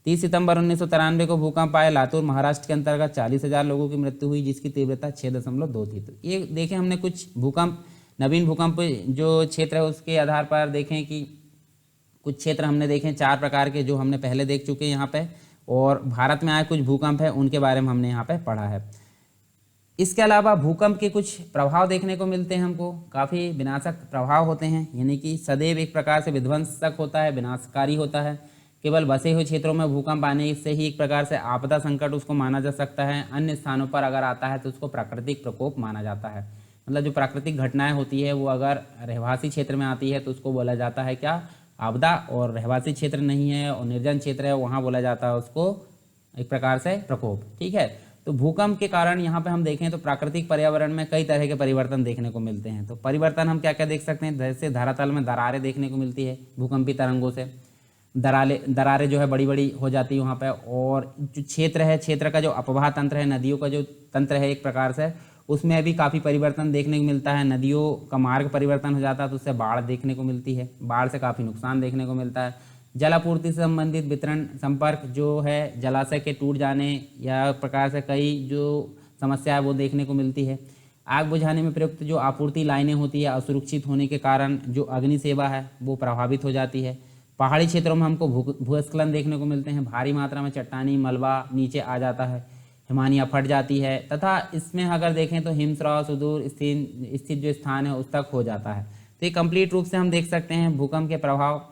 30 सितंबर 1993 को भूकंप आया लातूर महाराष्ट्र के अंतर्गत। 40,000 लोगों की मृत्यु हुई जिसकी तीव्रता 6.2 थी। तो ये देखें हमने कुछ भूकंप, नवीन भूकंप जो क्षेत्र है उसके आधार पर देखें कि कुछ क्षेत्र हमने देखें 4 प्रकार के जो हमने पहले देख चुके हैं यहाँ पे, और भारत में आए कुछ भूकंप है उनके बारे में हमने यहाँ पे पढ़ा है। इसके अलावा भूकंप के कुछ प्रभाव देखने को मिलते हैं हमको। काफ़ी विनाशक प्रभाव होते हैं, यानी कि सदैव एक प्रकार से विध्वंसक होता है, विनाशकारी होता है। केवल बसे हुए क्षेत्रों में भूकंप आने से ही एक प्रकार से आपदा संकट उसको माना जा सकता है। अन्य स्थानों पर अगर आता है तो उसको प्राकृतिक प्रकोप माना जाता है। मतलब जो प्राकृतिक घटनाएं होती है वो अगर रहवासी क्षेत्र में आती है तो उसको बोला जाता है क्या, आपदा। और रहवासी क्षेत्र नहीं है और निर्जन क्षेत्र है वहाँ बोला जाता है उसको एक प्रकार से प्रकोप। ठीक है, तो भूकंप के कारण यहाँ पे हम देखें तो प्राकृतिक पर्यावरण में कई तरह के परिवर्तन देखने को मिलते हैं। तो परिवर्तन हम क्या क्या देख सकते हैं, जैसे धरातल में दरारें देखने को मिलती है भूकंपी तरंगों से। दरारें जो है बड़ी बड़ी हो जाती है वहाँ पे। और जो क्षेत्र है, क्षेत्र का जो अपवाह तंत्र है, नदियों का जो तंत्र है एक प्रकार से, उसमें भी काफ़ी परिवर्तन देखने को मिलता है। नदियों का मार्ग परिवर्तन हो जाता है तो उससे बाढ़ देखने को मिलती है, बाढ़ से काफ़ी नुकसान देखने को मिलता है। जलापूर्ति से संबंधित वितरण संपर्क जो है, जलाशय के टूट जाने या प्रकार से कई जो समस्या है वो देखने को मिलती है। आग बुझाने में प्रयुक्त जो आपूर्ति लाइनें होती है असुरक्षित होने के कारण जो अग्नि सेवा है वो प्रभावित हो जाती है। पहाड़ी क्षेत्रों में हमको भूस्खलन देखने को मिलते हैं। भारी मात्रा में चट्टानी मलबा नीचे आ जाता है, हिमानियाँ फट जाती है तथा इसमें अगर देखें तो हिमस्राव सुदूर स्थित जो स्थान है उस तक हो जाता है। तो ये कंप्लीट रूप से हम देख सकते हैं भूकंप के प्रभाव।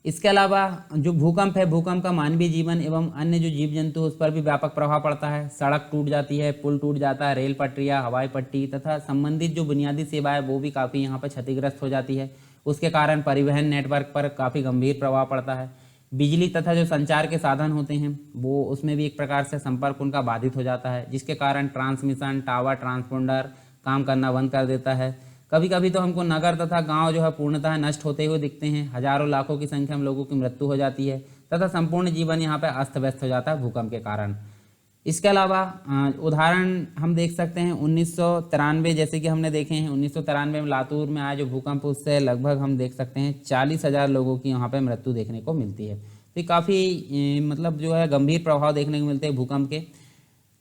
इसके अलावा जो भूकंप है, भूकंप का मानवीय जीवन एवं अन्य जो जीव जंतु उस पर भी व्यापक प्रभाव पड़ता है। सड़क टूट जाती है, पुल टूट जाता है, रेल पटरियाँ, हवाई पट्टी तथा संबंधित जो बुनियादी सेवाएं वो भी काफ़ी यहाँ पर क्षतिग्रस्त हो जाती है। उसके कारण परिवहन नेटवर्क पर काफ़ी गंभीर प्रभाव पड़ता है। बिजली तथा जो संचार के साधन होते हैं वो उसमें भी एक प्रकार से संपर्क उनका बाधित हो जाता है, जिसके कारण ट्रांसमिशन टावर ट्रांसपोंडर काम करना बंद कर देता है। कभी कभी तो हमको नगर तथा गांव जो है पूर्णतः नष्ट होते हुए दिखते हैं। हजारों लाखों की संख्या में लोगों की मृत्यु हो जाती है तथा संपूर्ण जीवन यहाँ पे अस्त व्यस्त हो जाता है भूकंप के कारण। इसके अलावा उदाहरण हम देख सकते हैं 1993, जैसे कि हमने देखे हैं 1993 में लातूर में आया जो भूकंप, उससे लगभग हम देख सकते हैं 40,000 लोगों की यहाँ पे मृत्यु देखने को मिलती है। तो काफ़ी मतलब जो है गंभीर प्रभाव देखने को मिलते हैं भूकंप के।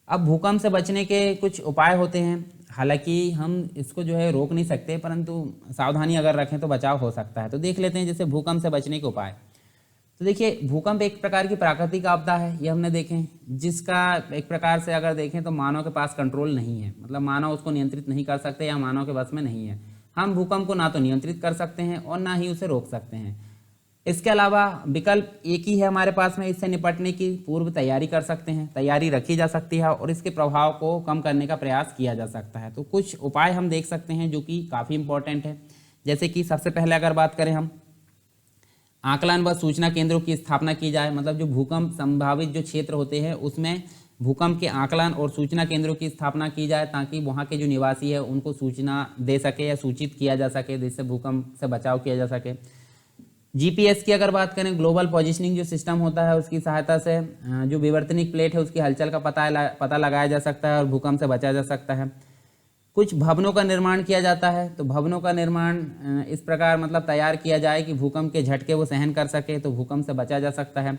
अब भूकंप से बचने के कुछ उपाय होते हैं। हालांकि हम इसको जो है रोक नहीं सकते, परंतु सावधानी अगर रखें तो बचाव हो सकता है। तो देख लेते हैं जैसे भूकंप से बचने के उपाय। तो देखिए भूकंप एक प्रकार की प्राकृतिक आपदा है, ये हमने देखें, जिसका एक प्रकार से अगर देखें तो मानव के पास कंट्रोल नहीं है। मतलब मानव उसको नियंत्रित नहीं कर सकते या मानव के बस में नहीं है। हम भूकंप को ना तो नियंत्रित कर सकते हैं और ना ही उसे रोक सकते हैं। इसके अलावा विकल्प एक ही है हमारे पास में, इससे निपटने की पूर्व तैयारी कर सकते हैं, तैयारी रखी जा सकती है और इसके प्रभाव को कम करने का प्रयास किया जा सकता है। तो कुछ उपाय हम देख सकते हैं जो कि काफ़ी इंपॉर्टेंट है। जैसे कि सबसे पहले अगर बात करें हम, आकलन व सूचना केंद्रों की स्थापना की जाए। मतलब जो भूकंप संभावित जो क्षेत्र होते हैं उसमें भूकंप के आकलन और सूचना केंद्रों की स्थापना की जाए ताकि वहाँ के जो निवासी है उनको सूचना दे सके या सूचित किया जा सके, जिससे भूकंप से बचाव किया जा सके। जीपीएस की अगर बात करें, ग्लोबल पोजिशनिंग जो सिस्टम होता है उसकी सहायता से जो विवर्तनिक प्लेट है उसकी हलचल का पता लगाया जा सकता है और भूकंप से बचा जा सकता है। कुछ भवनों का निर्माण किया जाता है, तो भवनों का निर्माण इस प्रकार मतलब तैयार किया जाए कि भूकंप के झटके वो सहन कर सके, तो भूकंप से बचा जा सकता है।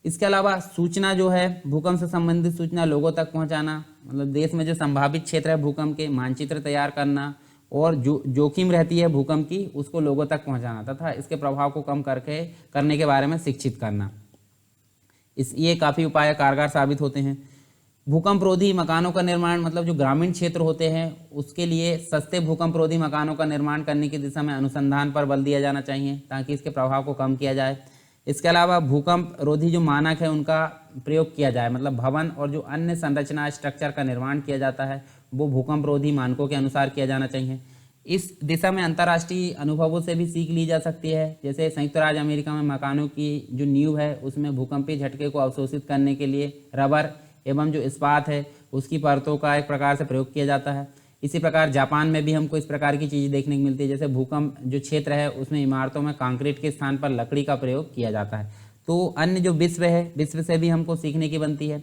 इसके अलावा सूचना जो है, भूकंप से संबंधित सूचना लोगों तक पहुंचाना, मतलब देश में जो संभावित क्षेत्र है भूकंप के, मानचित्र तैयार करना और जो जोखिम रहती है भूकंप की उसको लोगों तक पहुंचाना तथा इसके प्रभाव को कम करने के बारे में शिक्षित करना। ये काफ़ी उपाय कारगर साबित होते हैं। भूकंप रोधी मकानों का निर्माण, मतलब जो ग्रामीण क्षेत्र होते हैं उसके लिए सस्ते भूकंप रोधी मकानों का निर्माण करने की दिशा में अनुसंधान पर बल दिया जाना चाहिए ताकि इसके प्रभाव को कम किया जाए। इसके अलावा भूकंप रोधी जो मानक है उनका प्रयोग किया जाए, मतलब भवन और जो अन्य संरचना स्ट्रक्चर का निर्माण किया जाता है वो भूकंप रोधी मानकों के अनुसार किया जाना चाहिए। इस दिशा में अंतर्राष्ट्रीय अनुभवों से भी सीख ली जा सकती है। जैसे संयुक्त राज्य अमेरिका में मकानों की जो नींव है उसमें भूकंपीय झटके को अवशोषित करने के लिए रबर एवं जो इस्पात है उसकी परतों का एक प्रकार से प्रयोग किया जाता है। इसी प्रकार जापान में भी हमको इस प्रकार की चीज़ देखने को मिलती है। जैसे भूकंप जो क्षेत्र है उसमें इमारतों में कंक्रीट के स्थान पर लकड़ी का प्रयोग किया जाता है। तो अन्य जो विश्व है, विश्व से भी हमको सीखने की बनती है।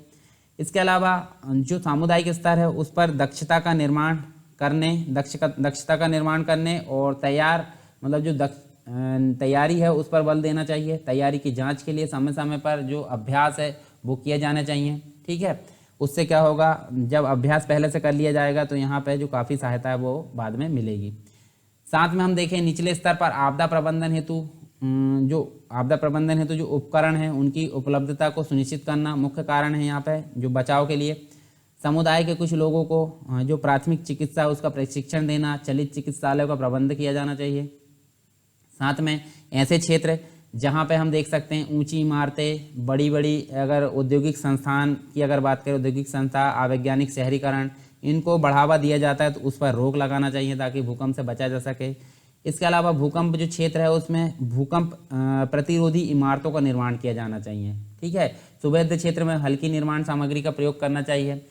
इसके अलावा जो सामुदायिक स्तर है उस पर दक्षता का निर्माण करने और मतलब जो तैयारी है उस पर बल देना चाहिए। तैयारी की जांच के लिए समय समय पर जो अभ्यास है वो किए जाने चाहिए। ठीक है, उससे क्या होगा, जब अभ्यास पहले से कर लिया जाएगा तो यहाँ पे जो काफ़ी सहायता है वो बाद में मिलेगी। साथ में हम देखें निचले स्तर पर आपदा प्रबंधन हेतु जो उपकरण हैं उनकी उपलब्धता को सुनिश्चित करना मुख्य कारण है। यहाँ पे जो बचाव के लिए समुदाय के कुछ लोगों को जो प्राथमिक चिकित्सा है उसका प्रशिक्षण देना, चलित चिकित्सालयों का प्रबंध किया जाना चाहिए। साथ में ऐसे क्षेत्र जहाँ पे हम देख सकते हैं ऊंची इमारतें, बड़ी बड़ी अगर औद्योगिक संस्थान की अगर बात करें, औद्योगिक संस्था, अवैज्ञानिक शहरीकरण, इनको बढ़ावा दिया जाता है तो उस पर रोक लगाना चाहिए ताकि भूकंप से बचा जा सके। इसके अलावा भूकंप जो क्षेत्र है उसमें भूकंप प्रतिरोधी इमारतों का निर्माण किया जाना चाहिए। ठीक है, सुवेद्य क्षेत्र में हल्की निर्माण सामग्री का प्रयोग करना चाहिए।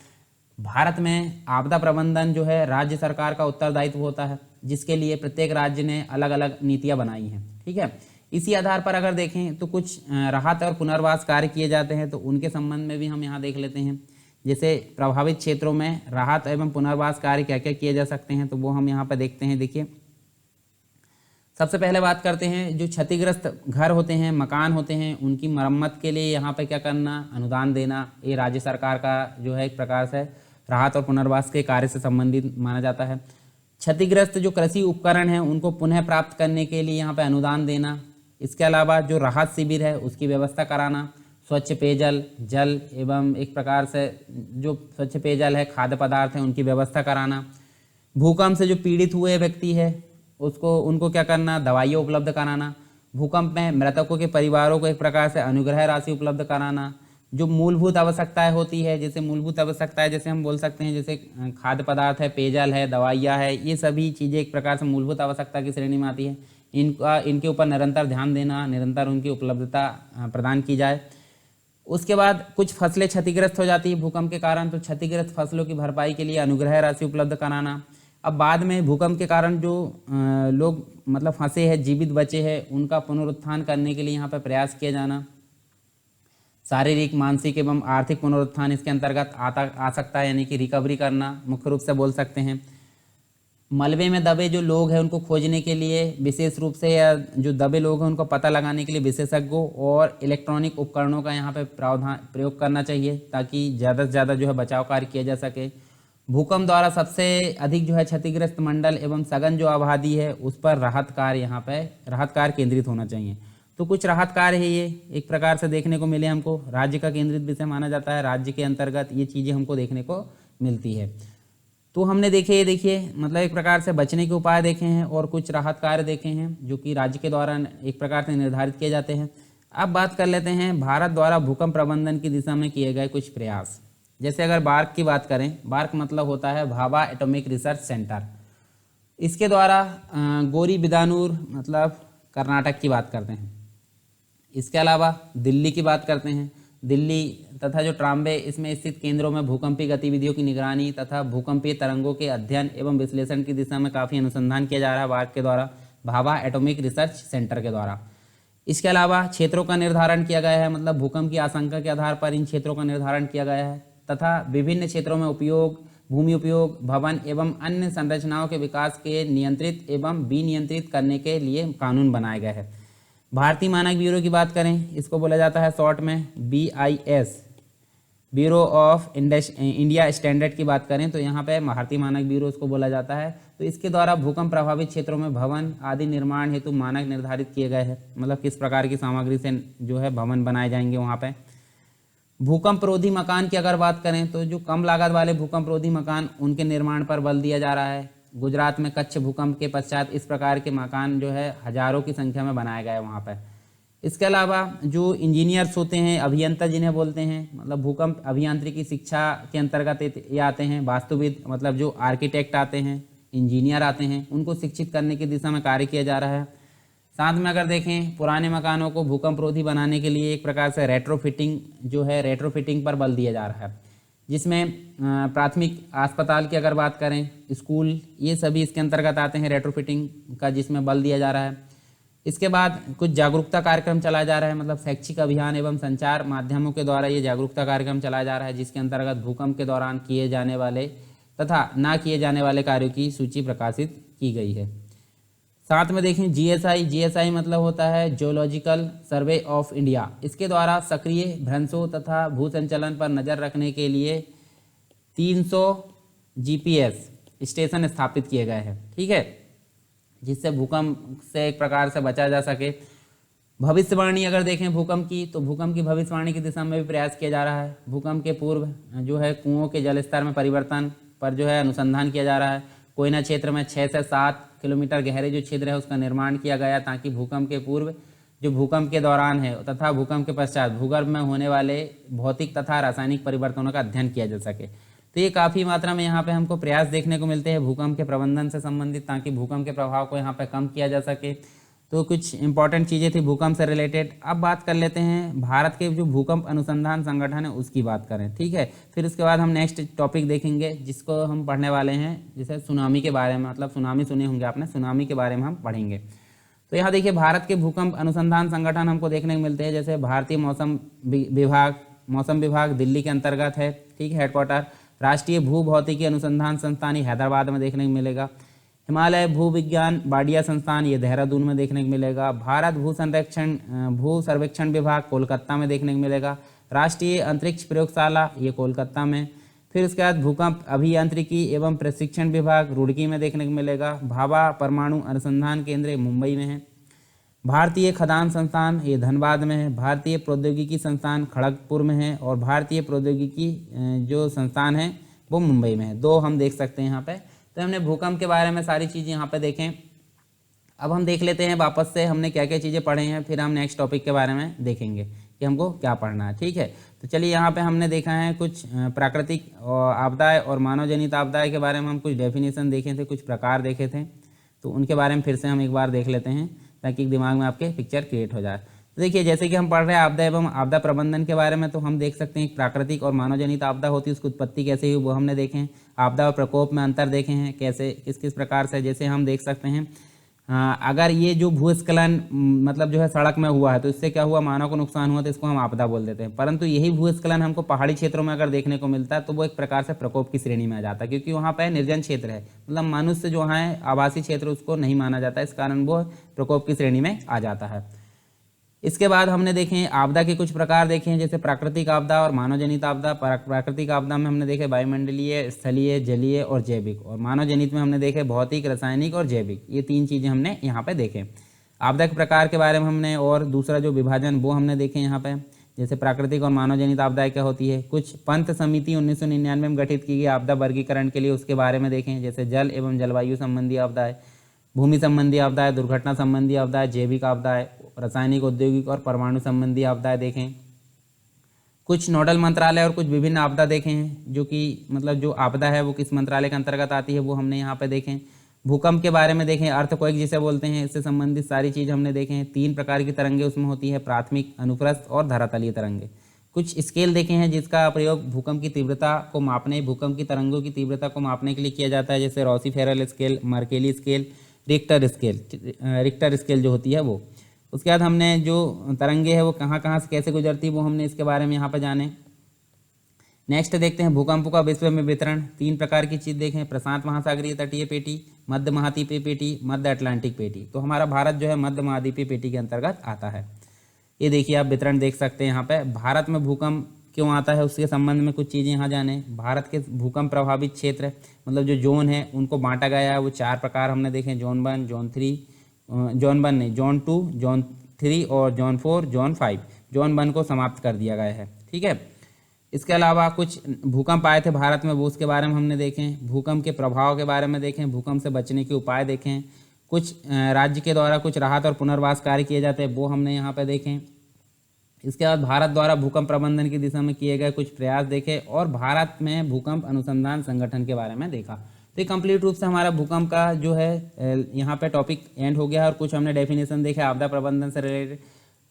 भारत में आपदा प्रबंधन जो है राज्य सरकार का उत्तरदायित्व होता है, जिसके लिए प्रत्येक राज्य ने अलग अलग नीतियां बनाई हैं। ठीक है, इसी आधार पर अगर देखें तो कुछ राहत और पुनर्वास कार्य किए जाते हैं, तो उनके संबंध में भी हम यहाँ देख लेते हैं। जैसे प्रभावित क्षेत्रों में राहत एवं पुनर्वास कार्य क्या क्या किए जा सकते हैं, तो वो हम यहाँ पर देखते हैं। देखिए, सबसे पहले बात करते हैं जो क्षतिग्रस्त घर होते हैं, मकान होते हैं, उनकी मरम्मत के लिए यहाँ पे क्या करना, अनुदान देना। ये राज्य सरकार का जो है एक प्रकार से राहत और पुनर्वास के कार्य से संबंधित माना जाता है। क्षतिग्रस्त जो कृषि उपकरण हैं उनको पुनः प्राप्त करने के लिए यहाँ पे अनुदान देना। इसके अलावा जो राहत शिविर है उसकी व्यवस्था कराना, स्वच्छ पेयजल, जल एवं एक प्रकार से जो स्वच्छ पेयजल है, खाद्य पदार्थ है, उनकी व्यवस्था कराना। भूकंप से जो पीड़ित हुए व्यक्ति है उनको क्या करना, दवाइयाँ उपलब्ध कराना। भूकंप में मृतकों के परिवारों को एक प्रकार से अनुग्रह राशि उपलब्ध कराना। जो मूलभूत आवश्यकताएं होती है, जैसे मूलभूत आवश्यकताएं जैसे हम बोल सकते हैं जैसे खाद्य पदार्थ है, पेयजल है, दवाइयाँ है, ये सभी चीज़ें एक प्रकार से मूलभूत आवश्यकता की श्रेणी में आती है। इनके ऊपर निरंतर ध्यान देना, निरंतर उनकी उपलब्धता प्रदान की जाए। उसके बाद कुछ फसलें क्षतिग्रस्त हो जाती है भूकंप के कारण, तो क्षतिग्रस्त फसलों की भरपाई के लिए अनुग्रह राशि उपलब्ध कराना। अब बाद में भूकंप के कारण जो लोग मतलब फंसे हैं, जीवित बचे हैं, उनका पुनरुत्थान करने के लिए यहाँ पर प्रयास किया जाना। शारीरिक, मानसिक एवं आर्थिक पुनरुत्थान इसके अंतर्गत आ सकता है, यानी कि रिकवरी करना मुख्य रूप से बोल सकते हैं। मलबे में दबे जो लोग हैं उनको खोजने के लिए विशेष रूप से, या जो दबे लोग हैं उनको पता लगाने के लिए विशेषज्ञों और इलेक्ट्रॉनिक उपकरणों का यहाँ पे प्रयोग करना चाहिए ताकि ज़्यादा से ज़्यादा जो है बचाव कार्य किया जा सके। भूकंप द्वारा सबसे अधिक जो है क्षतिग्रस्त मंडल एवं सघन जो आबादी है उस पर राहत कार्य केंद्रित होना चाहिए। तो कुछ राहत कार्य है, ये एक प्रकार से देखने को मिले हमको। राज्य का केंद्रित विषय माना जाता है, राज्य के अंतर्गत ये चीज़ें हमको देखने को मिलती है। तो हमने देखिए मतलब एक प्रकार से बचने के उपाय देखे हैं और कुछ राहत कार्य देखे हैं जो कि राज्य के द्वारा एक प्रकार से निर्धारित किए जाते हैं। अब बात कर लेते हैं भारत द्वारा भूकंप प्रबंधन की दिशा में किए गए कुछ प्रयास। जैसे अगर बार्क की बात करें, बार्क मतलब होता है भाभा एटॉमिक रिसर्च सेंटर। इसके द्वारा गोरीबिदानूर मतलब कर्नाटक की बात करते हैं। इसके अलावा दिल्ली की बात करते हैं, दिल्ली तथा जो ट्राम्बे इसमें स्थित केंद्रों में भूकंपीय गतिविधियों की निगरानी तथा भूकंपीय तरंगों के अध्ययन एवं विश्लेषण की दिशा में काफ़ी अनुसंधान किया जा रहा है बार्क के द्वारा, भाभा एटॉमिक रिसर्च सेंटर के द्वारा। इसके अलावा क्षेत्रों का निर्धारण किया गया है, मतलब भूकंप की आशंका के आधार पर इन क्षेत्रों का निर्धारण किया गया है तथा विभिन्न क्षेत्रों में उपयोग भूमि उपयोग, भवन एवं अन्य संरचनाओं के विकास के नियंत्रित एवं विनियंत्रित करने के लिए कानून बनाए गए हैं। भारतीय मानक ब्यूरो की बात करें, इसको बोला जाता है शॉर्ट में BIS, bureau of India standard की बात करें तो यहाँ पे भारतीय मानक ब्यूरो इसको बोला जाता है। तो इसके द्वारा भूकंप प्रभावित क्षेत्रों में भवन आदि निर्माण हेतु मानक निर्धारित किए गए हैं, मतलब किस प्रकार की सामग्री से जो है भवन बनाए जाएंगे वहाँ पे। भूकंप रोधी मकान की अगर बात करें तो जो कम लागत वाले भूकंप रोधी मकान, उनके निर्माण पर बल दिया जा रहा है। गुजरात में कच्छ भूकंप के पश्चात इस प्रकार के मकान जो है हजारों की संख्या में बनाए गए वहाँ पर। इसके अलावा जो इंजीनियर्स होते हैं, अभियंता जिन्हें बोलते हैं, मतलब भूकंप अभियांत्रिकी शिक्षा के अंतर्गत ये आते हैं। वास्तुविद मतलब जो आर्किटेक्ट आते हैं, इंजीनियर आते हैं, उनको शिक्षित करने की दिशा में कार्य किया जा रहा है। साथ में अगर देखें पुराने मकानों को भूकंप रोधी बनाने के लिए एक प्रकार से रेट्रोफिटिंग जो है, रेट्रोफिटिंग पर बल दिया जा रहा है, जिसमें प्राथमिक अस्पताल की अगर बात करें, स्कूल, ये सभी इसके अंतर्गत आते हैं रेट्रोफिटिंग का, जिसमें बल दिया जा रहा है। इसके बाद कुछ जागरूकता कार्यक्रम चलाया जा रहा है, मतलब शैक्षिक अभियान एवं संचार माध्यमों के द्वारा ये जागरूकता कार्यक्रम चलाया जा रहा है, जिसके अंतर्गत भूकंप के दौरान किए जाने वाले तथा ना किए जाने वाले कार्यों की सूची प्रकाशित की गई है। साथ में देखें GSI मतलब होता है जियोलॉजिकल सर्वे ऑफ इंडिया। इसके द्वारा सक्रिय भ्रंशों तथा भूसंचलन पर नज़र रखने के लिए 300 GPS स्टेशन स्थापित किए गए हैं, ठीक है, जिससे भूकंप से एक प्रकार से बचा जा सके। भविष्यवाणी अगर देखें भूकंप की, तो भूकंप की भविष्यवाणी की दिशा में भी प्रयास किया जा रहा है। भूकंप के पूर्व जो है कुओं के जलस्तर में परिवर्तन पर जो है अनुसंधान किया जा रहा है। कोयना क्षेत्र में 6 से 7 किलोमीटर गहरे जो छिद्र है उसका निर्माण किया गया, ताकि भूकंप के पूर्व, जो भूकंप के दौरान है तथा भूकंप के पश्चात भूगर्भ में होने वाले भौतिक तथा रासायनिक परिवर्तनों का अध्ययन किया जा सके। तो ये काफ़ी मात्रा में यहाँ पे हमको प्रयास देखने को मिलते हैं भूकंप के प्रबंधन से संबंधित, ताकि भूकंप के प्रभाव को यहाँ पे कम किया जा सके। तो कुछ इंपॉर्टेंट चीज़ें थी भूकंप से रिलेटेड। अब बात कर लेते हैं भारत के जो भूकंप अनुसंधान संगठन है उसकी बात करें, ठीक है। फिर उसके बाद हम नेक्स्ट टॉपिक देखेंगे जिसको हम पढ़ने वाले हैं, जैसे सुनामी के बारे में, मतलब सुनामी सुने होंगे आपने, सुनामी के बारे में हम पढ़ेंगे। तो यहाँ देखिए भारत के भूकंप अनुसंधान संगठन हमको देखने को मिलते हैं, जैसे भारतीय मौसम विभाग दिल्ली के अंतर्गत है, ठीक है, हेडक्वार्टर। राष्ट्रीय भू भौतिकी अनुसंधान संस्थान ये हैदराबाद में देखने को मिलेगा। हिमालय भू विज्ञान बाडिया संस्थान ये देहरादून में देखने को मिलेगा। भारत भू सर्वेक्षण विभाग कोलकाता में देखने को मिलेगा। राष्ट्रीय अंतरिक्ष प्रयोगशाला ये कोलकाता में। फिर उसके बाद भूकंप अभियांत्रिकी एवं प्रशिक्षण विभाग रुड़की में देखने को मिलेगा। भाभा परमाणु अनुसंधान केंद्र मुंबई में है। भारतीय खदान संस्थान ये धनबाद में है। भारतीय प्रौद्योगिकी संस्थान खड़गपुर में है। और भारतीय प्रौद्योगिकी जो संस्थान है वो मुंबई में है। 2 हम देख सकते हैं यहाँ पे। तो हमने भूकंप के बारे में सारी चीज़ें यहाँ पे देखें। अब हम देख लेते हैं वापस से हमने क्या क्या चीज़ें पढ़े हैं, फिर हम नेक्स्ट टॉपिक के बारे में देखेंगे कि हमको क्या पढ़ना है, ठीक है। तो चलिए यहाँ पे हमने देखा है कुछ प्राकृतिक आपदाएं और मानव जनित आपदाएं के बारे में हम कुछ डेफिनेशन देखे थे, कुछ प्रकार देखे थे, तो उनके बारे में फिर से हम एक बार देख लेते हैं ताकि दिमाग में आपके पिक्चर क्रिएट हो जाए। तो देखिए जैसे कि हम पढ़ रहे हैं आपदा एवं आपदा प्रबंधन के बारे में, तो हम देख सकते हैं प्राकृतिक और मानव जनित आपदा होती है, उसकी उत्पत्ति कैसे हुई वो हमने देखे हैं। आपदा और प्रकोप में अंतर देखे हैं, कैसे किस प्रकार से, जैसे हम देख सकते हैं अगर ये जो भूस्खलन मतलब जो है सड़क में हुआ है तो इससे क्या हुआ, मानव को नुकसान हुआ, तो इसको हम आपदा बोल देते हैं। परंतु यही भूस्खलन हमको पहाड़ी क्षेत्रों में अगर देखने को मिलता है तो वो एक प्रकार से प्रकोप की श्रेणी में आ जाता है, क्योंकि वहाँ पर निर्जन क्षेत्र है, मतलब मनुष्य जो है आवासीय क्षेत्र उसको नहीं माना जाता, इस कारण वो प्रकोप की श्रेणी में आ जाता है। इसके बाद हमने देखे आपदा के कुछ प्रकार देखे हैं, जैसे प्राकृतिक आपदा और मानव जनित आपदा। प्राकृतिक आपदा में हमने देखे वायुमंडलीय, स्थलीय, जलीय और जैविक। और मानव जनित में हमने देखे भौतिक, रासायनिक और जैविक। ये 3 चीज़ें हमने यहाँ पे देखे। आपदा के प्रकार के बारे में हमने और दूसरा जो विभाजन वो हमने देखे यहाँ पे, जैसे प्राकृतिक और मानव जनित आपदाएं क्या होती है। कुछ पंत समिति 1999 में गठित की गई आपदा वर्गीकरण के लिए, उसके बारे में देखें, जैसे जल एवं जलवायु संबंधी आपदाएं, भूमि संबंधी आपदाएं, दुर्घटना संबंधी आपदाएं, जैविक आपदाएं, रासायनिक, औद्योगिक और परमाणु संबंधी आपदाएं देखें। कुछ नोडल मंत्रालय और कुछ विभिन्न आपदा देखे हैं, जो कि मतलब जो आपदा है वो किस मंत्रालय के अंतर्गत आती है वो हमने यहाँ पे देखें। भूकंप के बारे में देखें, अर्थक्वेक जिसे बोलते हैं, इससे संबंधित सारी चीज़ हमने देखे हैं। 3 प्रकार की तरंगे उसमें होती है, प्राथमिक, अनुप्रस्थ और धरातलीय तरंगे। कुछ स्केल देखे हैं जिसका प्रयोग भूकंप की तीव्रता को मापने, भूकंप की तरंगों की तीव्रता को मापने के लिए किया जाता है, जैसे Rossi-Feral scale, Mercalli scale, Richter scale जो होती है वो। उसके बाद हमने जो तरंगे है वो कहाँ कहाँ से कैसे गुजरती वो हमने इसके बारे में यहाँ पर जाने। नेक्स्ट देखते हैं भूकंपों का विश्व में वितरण। 3 प्रकार की चीज़ देखें, प्रशांत महासागरीय तटीय पेटी, मध्य महाद्वीपीय पेटी, मध्य अटलांटिक पेटी। तो हमारा भारत जो है मध्य महाद्वीपीय पेटी के अंतर्गत आता है। ये देखिए आप वितरण देख सकते हैं यहाँ पे। भारत में भूकंप क्यों आता है उसके संबंध में कुछ चीज़ें यहाँ जाने। भारत के भूकंप प्रभावित क्षेत्र मतलब जो जोन है उनको बांटा गया है, वो 4 प्रकार हमने देखे, जोन 1, जोन 3, जोन 1 नहीं, जोन 2, जोन 3 और जोन 4, जोन 5। जोन 1 को समाप्त कर दिया गया है, ठीक है। इसके अलावा कुछ भूकंप आए थे भारत में, वो उसके बारे में हमने देखें। भूकंप के प्रभाव के बारे में देखें, भूकंप से बचने के उपाय देखें। कुछ राज्य के द्वारा कुछ राहत और पुनर्वास कार्य किए जाते हैं, वो हमने यहाँ पे देखें। इसके बाद भारत द्वारा भूकंप प्रबंधन की दिशा में किए गए कुछ प्रयास देखे और भारत में भूकंप अनुसंधान संगठन के बारे में देखा। तो ये कंप्लीट रूप से हमारा भूकंप का जो है यहाँ पे टॉपिक एंड हो गया है और कुछ हमने डेफिनेशन देखे आपदा प्रबंधन से रिलेटेड।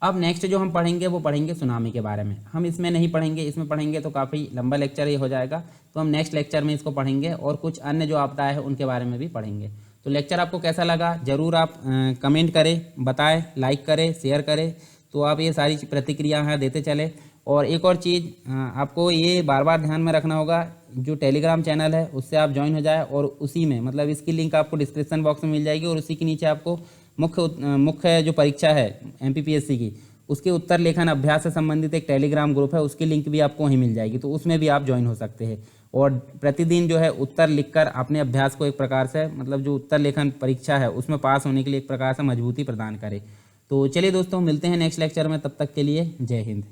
अब नेक्स्ट जो हम पढ़ेंगे वो पढ़ेंगे सुनामी के बारे में। हम इसमें नहीं पढ़ेंगे, इसमें पढ़ेंगे तो काफ़ी लंबा लेक्चर ये हो जाएगा, तो हम नेक्स्ट लेक्चर में इसको पढ़ेंगे और कुछ अन्य जो आपदा है उनके बारे में भी पढ़ेंगे। तो लेक्चर आपको कैसा लगा ज़रूर आप कमेंट करें, बताएं, लाइक करें, शेयर करें। तो आप ये सारी प्रतिक्रिया हैं देते चले। और एक और चीज़ आपको ये बार बार ध्यान में रखना होगा, जो टेलीग्राम चैनल है उससे आप ज्वाइन हो जाए और उसी में मतलब इसकी लिंक आपको डिस्क्रिप्शन बॉक्स में मिल जाएगी और उसी के नीचे आपको मुख्य जो परीक्षा है MPPSC की उसके उत्तर लेखन अभ्यास से संबंधित एक टेलीग्राम ग्रुप है, उसकी लिंक भी आपको वहीं मिल जाएगी, तो उसमें भी आप ज्वाइन हो सकते हैं। और प्रतिदिन जो है उत्तर लिखकर अपने अभ्यास को एक प्रकार से मतलब जो उत्तर लेखन परीक्षा है उसमें पास होने के लिए एक प्रकार से मजबूती प्रदान करें। तो चलिए दोस्तों मिलते हैं नेक्स्ट लेक्चर में, तब तक के लिए जय हिंद।